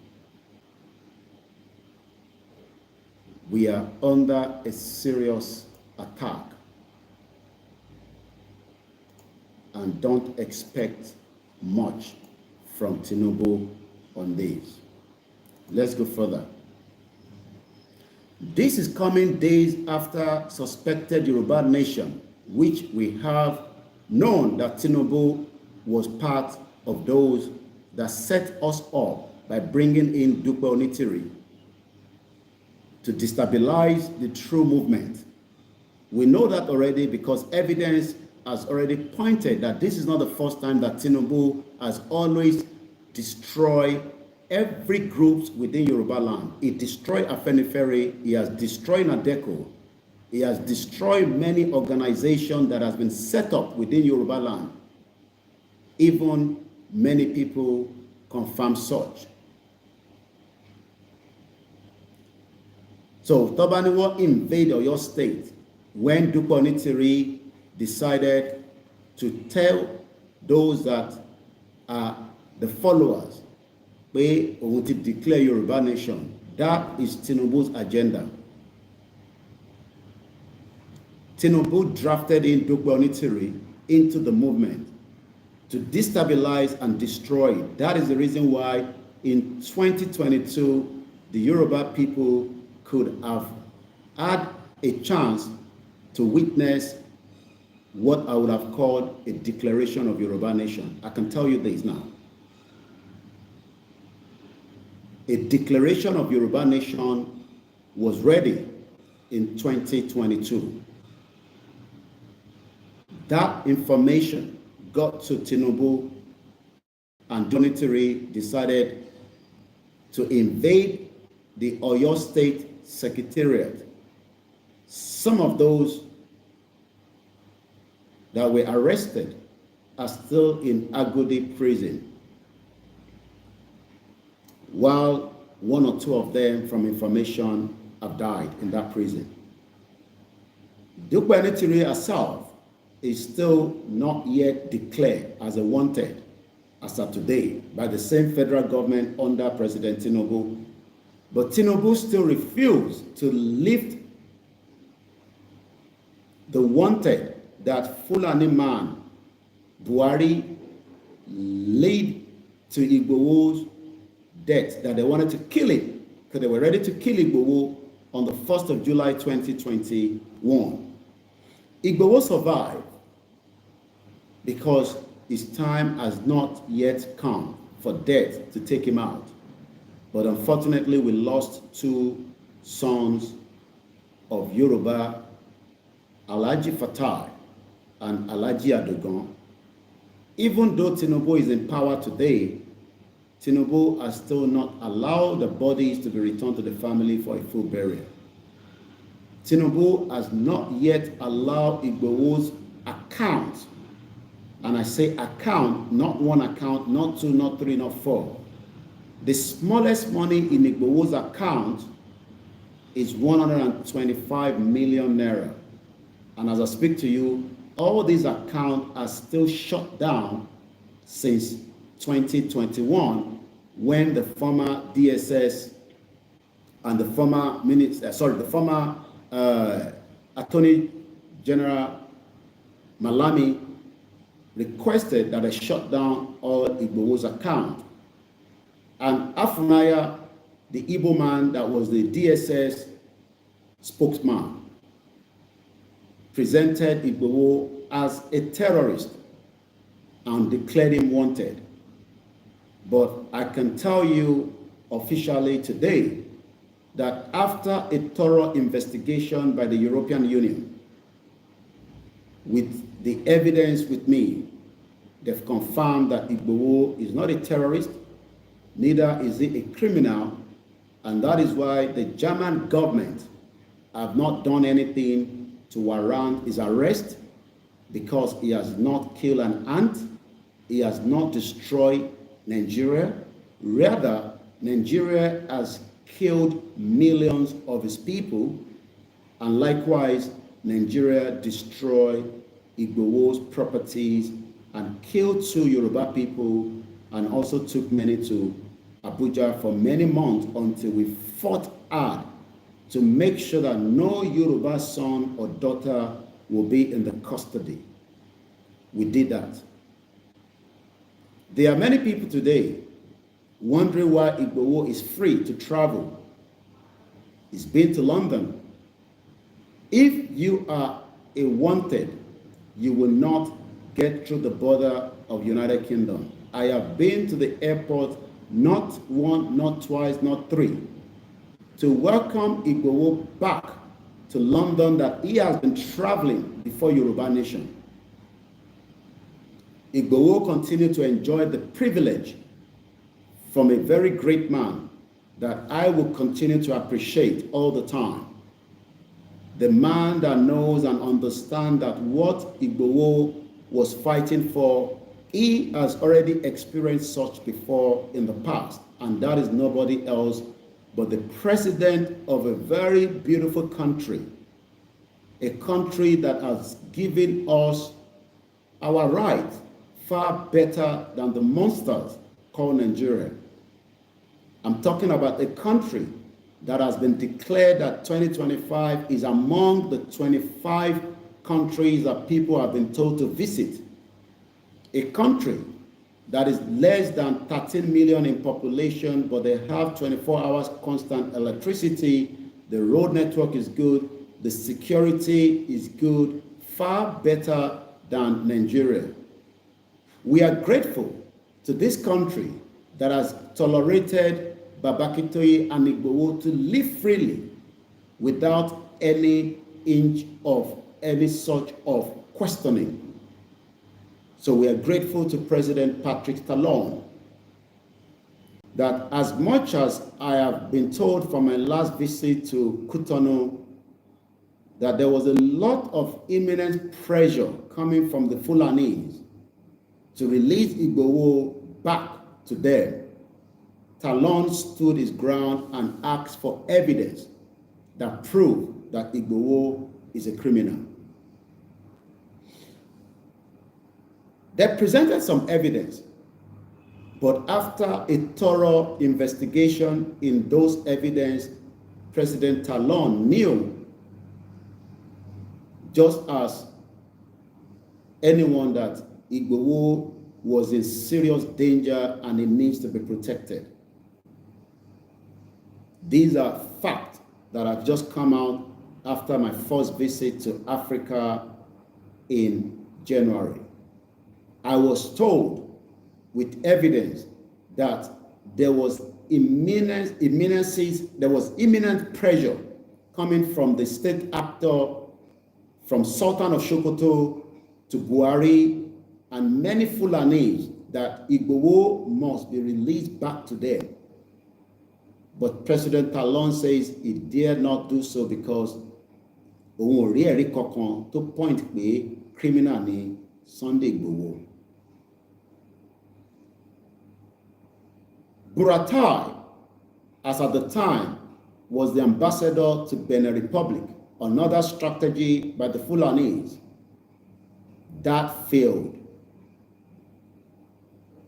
We are under a serious attack and don't expect much from Tinubu on this. Let's go further. This is coming days after suspected Yoruba Nation, which we have known that Tinubu was part of those that set us up by bringing in Dupe Onitiri to destabilize the true movement. We know that already because evidence has already pointed that this is not the first time that Tinubu has always destroyed every group within Yoruba land. He destroyed Afenifere, he has destroyed Nadeco, he has destroyed many organizations that has been set up within Yoruba land. Even many people confirm such. So Tobaniwo invaded your state when Dupe Onitiri decided to tell those that are the followers, we want to declare Yoruba Nation. That is Tinubu's agenda. Tinubu drafted in Dupe Onitiri into the movement to destabilize and destroy it. That is the reason why in 2022, the Yoruba people could have had a chance to witness what I would have called a declaration of Yoruba Nation. I can tell you this now. A declaration of Yoruba Nation was ready in 2022. That information got to Tinubu, and Onitiri decided to invade the Oyo State Secretariat. Some of those that were arrested are still in Agodi prison, while one or two of them, from information, have died in that prison. Dupe Onitiri herself is still not yet declared as a wanted as of today by the same federal government under President Tinubu. But Tinubu still refused to lift the wanted that Fulani man, Buhari, led to Igboho's death, that they wanted to kill him, because they were ready to kill Igboho on the 1st of July 2021. Igboho survived because his time has not yet come for death to take him out. But unfortunately, we lost two sons of Yoruba, Alhaji Fatai and Alhaji Adogon. Even though Tinubu is in power today, Tinubu has still not allowed the bodies to be returned to the family for a full burial. Tinubu has not yet allowed Igboho's account, and I say account, not one account, not two, not three, not four. The smallest money in Igboho's account is 125 million naira. And as I speak to you, all these accounts are still shut down since 2021, when the former DSS and the former Attorney General Malami requested that I shut down all Igboho's account. And Afunaya, the Igbo man that was the DSS spokesman, presented Igboho as a terrorist and declared him wanted. But I can tell you officially today that after a thorough investigation by the European Union, with the evidence with me, they've confirmed that Igboho is not a terrorist, neither is he a criminal, and that is why the German government have not done anything to warrant his arrest, because he has not killed an ant, he has not destroyed Nigeria. Rather, Nigeria has killed millions of his people, and likewise, Nigeria destroyed Igboho's properties and killed 2 Yoruba people and also took many to Abuja for many months until we fought hard to make sure that no Yoruba son or daughter will be in the custody. We did that. There are many people today wondering why Igboho is free to travel. He's been to London. If you are a wanted, you will not get through the border of United Kingdom. I have been to the airport not 1, not twice, not 3, to welcome Igboho back to London that he has been traveling before Yoruba Nation. Igboho continued to enjoy the privilege from a very great man that I will continue to appreciate all the time. The man that knows and understands that what Igboho was fighting for, he has already experienced such before in the past, and that is nobody else but the president of a very beautiful country, a country that has given us our rights far better than the monsters called Nigeria. I'm talking about a country that has been declared that 2025 is among the 25 countries that people have been told to visit. A country that is less than 13 million in population, but they have 24 hours constant electricity. The road network is good. The security is good, far better than Nigeria. We are grateful to this country that has tolerated Prof Akintoye and Igboho to live freely without any inch of any sort of questioning. So we are grateful to President Patrick Talon that as much as I have been told from my last visit to Cotonou that there was a lot of imminent pressure coming from the Fulanis to release Igboho back to them, Talon stood his ground and asked for evidence that proved that Igboho is a criminal. They presented some evidence, but after a thorough investigation in those evidence, President Talon knew, just as anyone, that Igboho was in serious danger and it needs to be protected. These are facts that have just come out after my first visit to Africa in January. I was told with evidence that there was imminent pressure coming from the state actor, from Sultan of Sokoto to Buhari and many Fulanis, that Igboho must be released back to them. But President Talon says he dared not do so because òun ò rí ẹ̀rí kankan tó point pé criminal ni Sunday Igboho. Buratai, as at the time, was the ambassador to Benin Republic, another strategy by the Fulanis. That failed.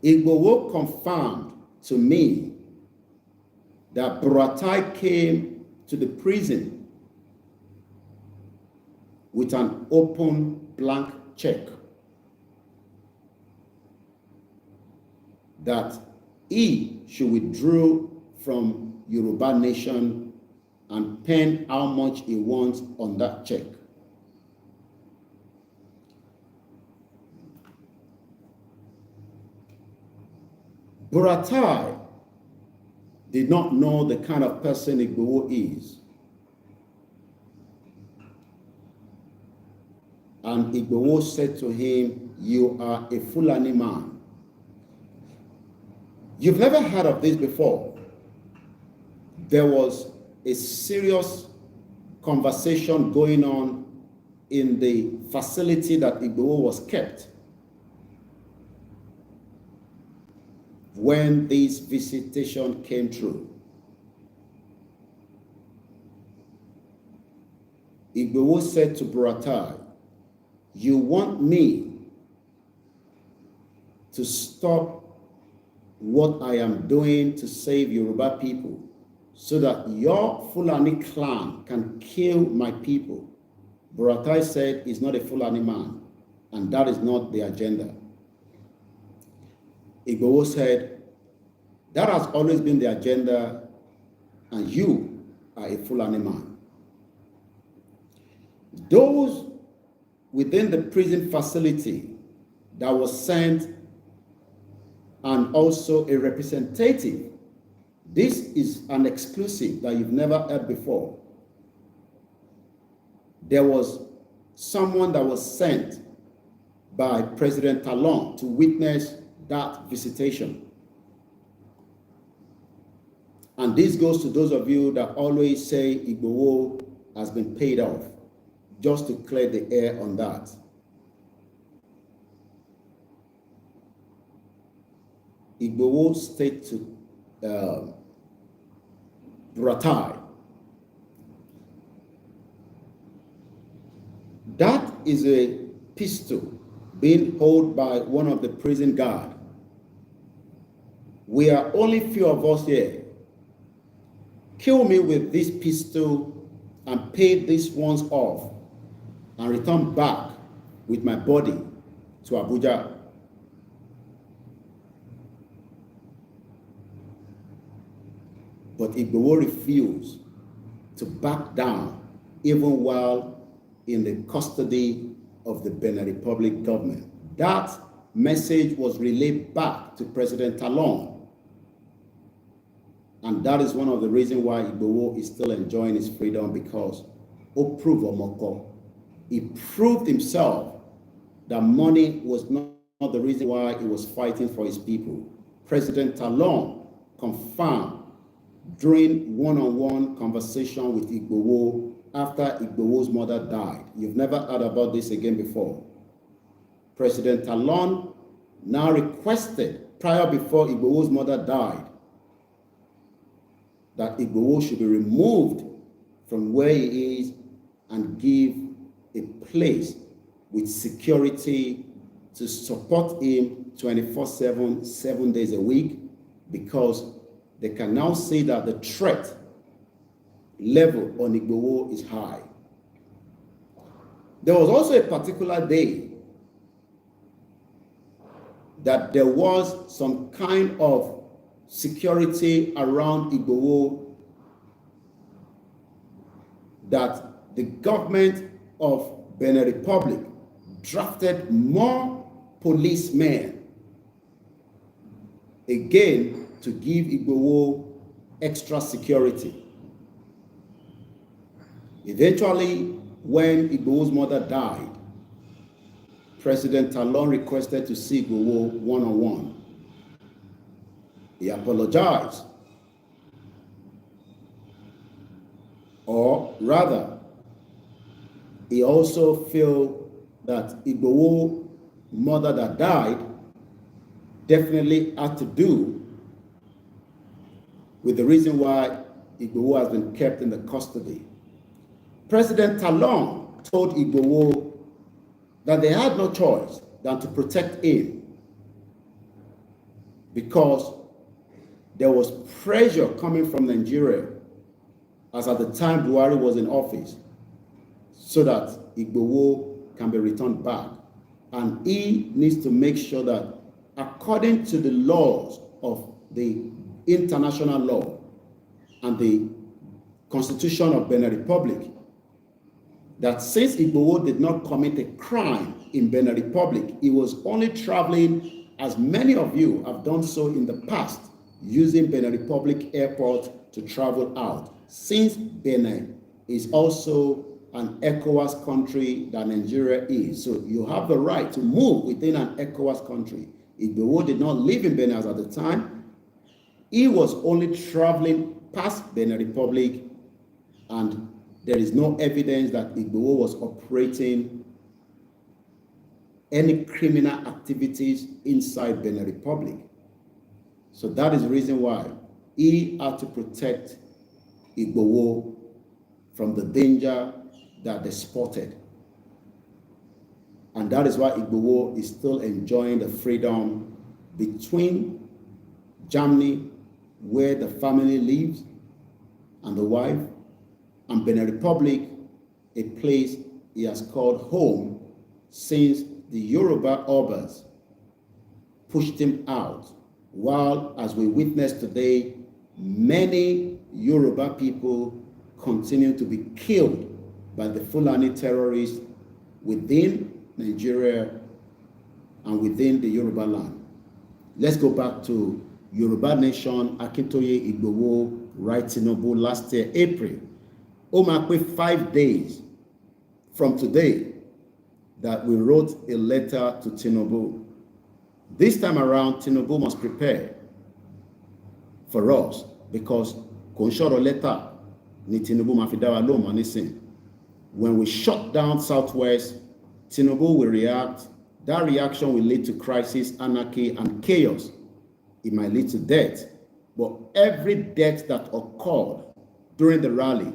Igboho confirmed to me that Buratai came to the prison with an open blank check that he should withdraw from Yoruba Nation and pen how much he wants on that check. Buratai did not know the kind of person Igboho is. And Igboho said to him, "You are a Fulani man." You've never heard of this before. There was a serious conversation going on in the facility that Igboho was kept when this visitation came through. Igboho said to Buratai you want me to stop what I am doing to save Yoruba people so that your Fulani clan can kill my people. Buratai said he's not a Fulani man, and that is not the agenda. Igboho said, that has always been the agenda, and you are a Fulani man. Those within the prison facility that was sent, and also a representative. This is an exclusive that you've never heard before. There was someone that was sent by President Talon to witness that visitation. And this goes to those of you that always say Igboho has been paid off, just to clear the air on that. Igboho state to Buratai. That is a pistol being held by one of the prison guard. We are only few of us here. Kill me with this pistol and pay these ones off and return back with my body to Abuja. But Igboho refused to back down even while in the custody of the Benin Republic government. That message was relayed back to President Talon. And that is one of the reasons why Igboho is still enjoying his freedom, because he proved himself that money was not the reason why he was fighting for his people. President Talon confirmed during one-on-one conversation with Igboho after Igboho's mother died. You've never heard about this again before. President Talon now requested, prior before Igboho's mother died, that Igboho should be removed from where he is and give a place with security to support him 24/7, 7 days a week, because they can now see that the threat level on Igboho is high. There was also a particular day that there was some kind of security around Igboho, that the government of Benin Republic drafted more policemen again to give Igboho extra security. Eventually, when Igboho's mother died, President Talon requested to see Igboho one-on-one. He apologized. Or rather, he also felt that Igboho's mother that died definitely had to do with the reason why Igboho has been kept in the custody. President Talon told Igboho that they had no choice than to protect him, because there was pressure coming from Nigeria, as at the time Buhari was in office, so that Igboho can be returned back. And he needs to make sure that, according to the laws of the international law and the Constitution of Benin Republic, that since Igboho did not commit a crime in Benin Republic, he was only traveling, as many of you have done so in the past, using Benin Republic airport to travel out. Since Benin is also an ECOWAS country that Nigeria is, so you have the right to move within an ECOWAS country. Igboho did not live in Benin at the time. He was only traveling past Benin Republic, and there is no evidence that Igboho was operating any criminal activities inside Benin Republic. So that is the reason why he had to protect Igboho from the danger that they spotted. And that is why Igboho is still enjoying the freedom between Germany, where the family lives, and the wife, and Benin Republic, a place he has called home since the Yoruba Obas pushed him out. While, as we witness today, many Yoruba people continue to be killed by the Fulani terrorists within Nigeria and within the Yoruba land. Let's go back to Yoruba Nation, Akintoye Igboho, right Tinubu last year, April. Omakwe 5 days from today that we wrote a letter to Tinubu. This time around, Tinubu must prepare for us because Konshoro letter ni Tinubu mafidawa lo manisin. When we shut down Southwest, Tinubu will react. That reaction will lead to crisis, anarchy, and chaos. It might lead to death. But every death that occurred during the rally,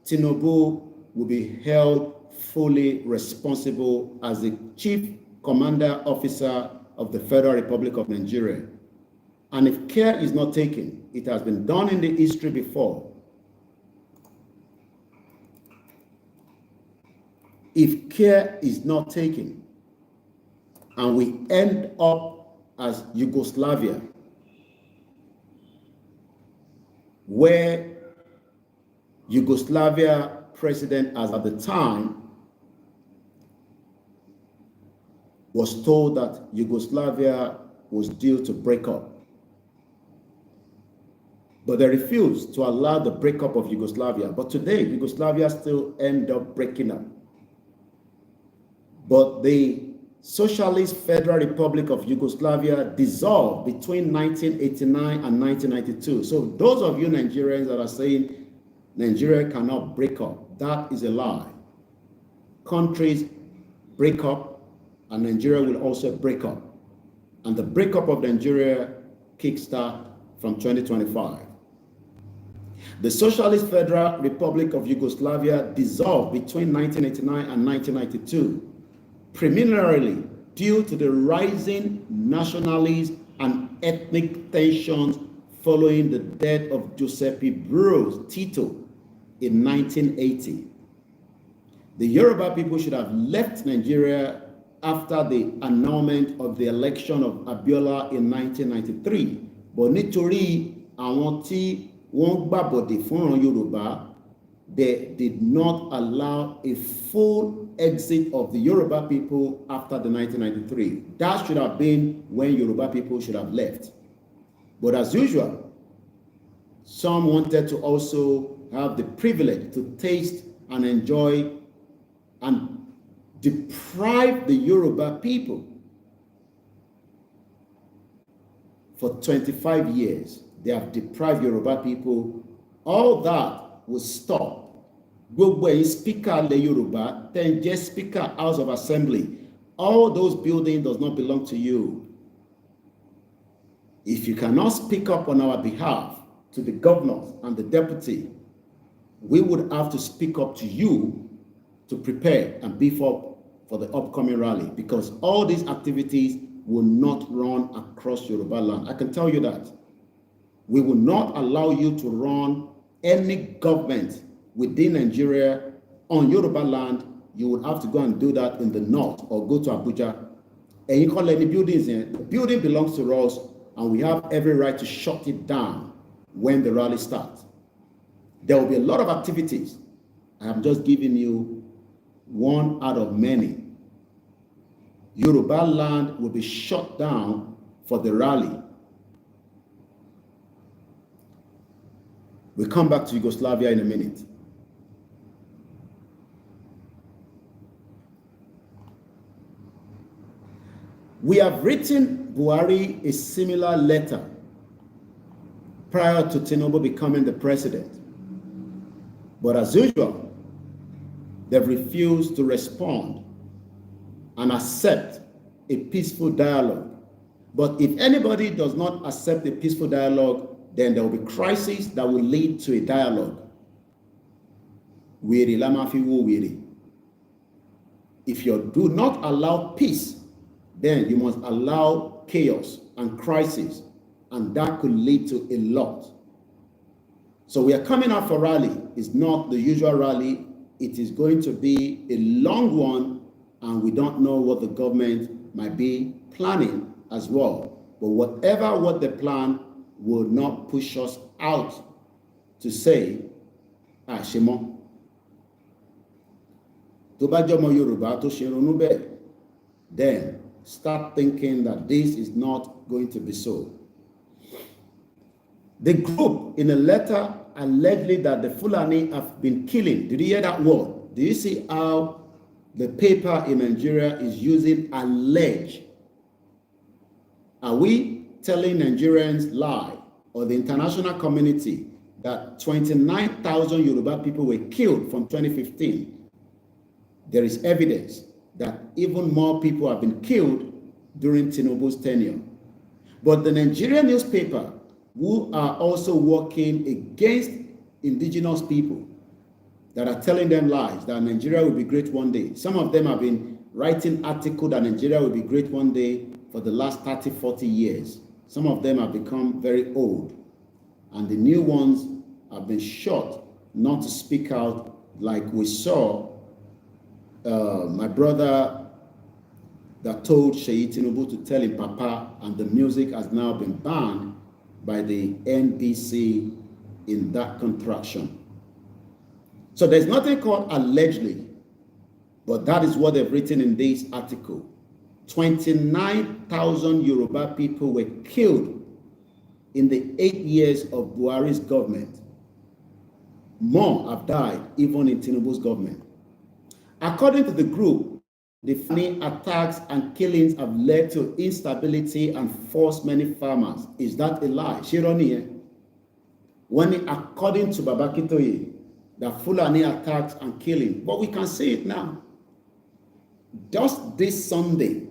Tinubu will be held fully responsible as the Chief Commander Officer of the Federal Republic of Nigeria. And if care is not taken, it has been done in the history before. If care is not taken, and we end up as Yugoslavia, where Yugoslavia president as at the time was told that Yugoslavia was due to break up. But they refused to allow the breakup of Yugoslavia. But today, Yugoslavia still end up breaking up. But the Socialist Federal Republic of Yugoslavia dissolved between 1989 and 1992. So those of you Nigerians that are saying Nigeria cannot break up, that is a lie. Countries break up and Nigeria will also break up. And the breakup of Nigeria kickstart from 2025. The Socialist Federal Republic of Yugoslavia dissolved between 1989 and 1992. Primarily due to the rising nationalist and ethnic tensions following the death of Giuseppe Broz Tito in 1980. The Yoruba people should have left Nigeria after the annulment of the election of Abiola in 1993. But nítorí àwọn tí wọ́n gbàbọ̀dè fúnran Yorùbá, they did not allow a full exit of the Yoruba people after the 1993. That should have been when Yoruba people should have left. But as usual, some wanted to also have the privilege to taste and enjoy and deprive the Yoruba people. For 25 years, they have deprived Yoruba people. All that will stop. Gbogbo ẹ̀yin speaker le Yoruba, then just speaker House of Assembly. All those buildings does not belong to you. If you cannot speak up on our behalf to the governors and the deputy, we would have to speak up to you to prepare and beef up for the upcoming rally, because all these activities will not run across Yoruba land. I can tell you that. We will not allow you to run any government within Nigeria on Yoruba land. You would have to go and do that in the north or go to Abuja. And you call any buildings in. The building belongs to us, and we have every right to shut it down when the rally starts. There will be a lot of activities. I am just giving you one out of many. Yoruba land will be shut down for the rally. We'll come back to Yugoslavia in a minute. We have written Buhari a similar letter prior to Tinubu becoming the president. But as usual, they've refused to respond and accept a peaceful dialogue. But if anybody does not accept a peaceful dialogue, then there will be crisis that will lead to a dialogue. Were lama fi wo were. If you do not allow peace, then you must allow chaos and crisis, and that could lead to a lot. So we are coming out for rally. It's not the usual rally. It is going to be a long one, and we don't know what the government might be planning as well. But whatever what they plan will not push us out to say, Shemo. Tó bá jẹ́ ọmọ Yorùbá tó ṣe ronú bẹ́ẹ̀, then start thinking that this is not going to be so. The group in a letter allegedly that the Fulani have been killing. Did you hear that word? Do you see how the paper in Nigeria is using allege? Are we telling Nigerians lie, or the international community, that 29,000 Yoruba people were killed from 2015? There is evidence that even more people have been killed during Tinubu's tenure. But the Nigerian newspaper, who are also working against indigenous people, that are telling them lies, that Nigeria will be great one day. Some of them have been writing articles that Nigeria will be great one day for the last 30, 40 years. Some of them have become very old. And the new ones have been shot not to speak out, like we saw my brother that told Sheyi Tinubu to tell him Papa, and the music has now been banned by the NBC in that contraction. So there's nothing called allegedly, but that is what they've written in this article. 29,000 Yoruba people were killed in the 8 years of Buhari's government. More have died even in Tinubu's government. According to the group, the Fulani attacks and killings have led to instability and forced many farmers. Is that a lie? Shironi, when according to Baba Akintoye, the Fulani attacks and killing, but we can see it now. Just this Sunday,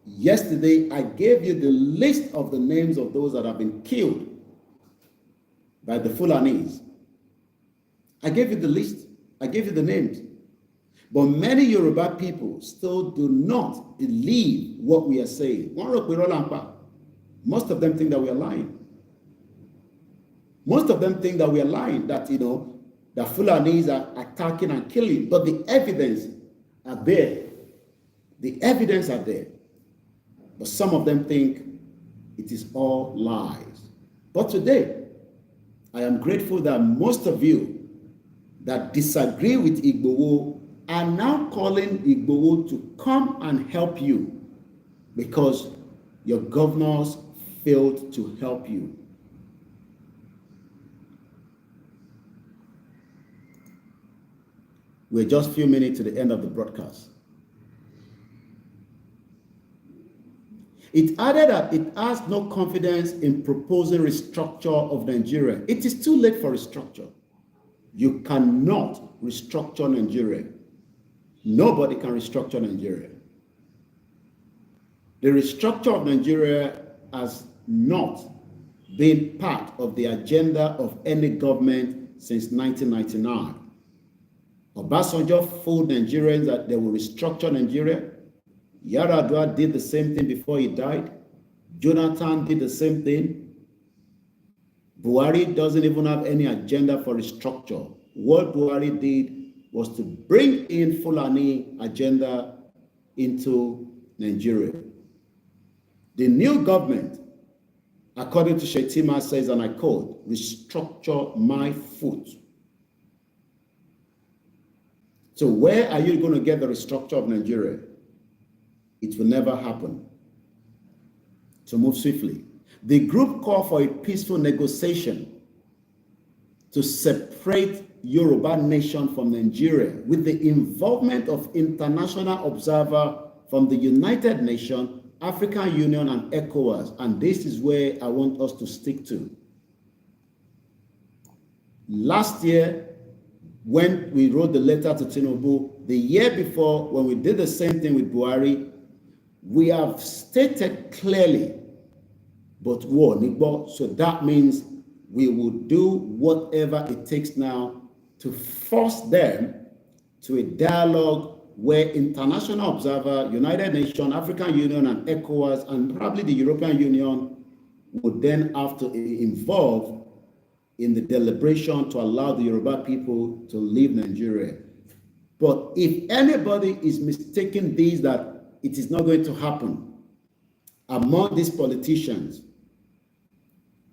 yesterday, I gave you the list of the names of those that have been killed by the Fulanis. I gave you the list. I gave you the names. But many Yoruba people still do not believe what we are saying. Most of them think that we are lying. Most of them think that we are lying, that, the Fulanis are attacking and killing. But the evidence are there. The evidence are there. But some of them think it is all lies. But today, I am grateful that most of you that disagree with Igboho are now calling Igboho to come and help you because your governors failed to help you. We're just a few minutes to the end of the broadcast. It added that it has no confidence in proposing restructure of Nigeria. It is too late for restructure. You cannot restructure Nigeria. Nobody can restructure Nigeria. The restructure of Nigeria has not been part of the agenda of any government since 1999. Obasanjo fooled Nigerians that they will restructure Nigeria. Yar'Adua did the same thing before he died. Jonathan did the same thing. Buhari doesn't even have any agenda for restructure. What Buhari did was to bring in Fulani agenda into Nigeria. The new government, according to Shetima, says, and I quote, restructure my foot. So where are you going to get the restructure of Nigeria? It will never happen. To move swiftly, the group called for a peaceful negotiation to separate Yoruba Nation from Nigeria with the involvement of international observers from the United Nations, African Union, and ECOWAS. And this is where I want us to stick to. Last year, when we wrote the letter to Tinubu, the year before, when we did the same thing with Buhari, we have stated clearly, but war, so that means we will do whatever it takes now to force them to a dialogue where international observer, United Nations, African Union, and ECOWAS, and probably the European Union would then have to involve in the deliberation to allow the Yoruba people to leave Nigeria. But if anybody is mistaking this, that it is not going to happen among these politicians,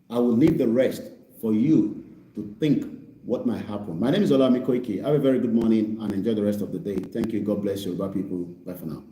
I will leave the rest for you to think what might happen. My name is OLAYOMI KOIKI. Have a very good morning and enjoy the rest of the day. Thank you. God bless you, Yoruba people. Bye for now.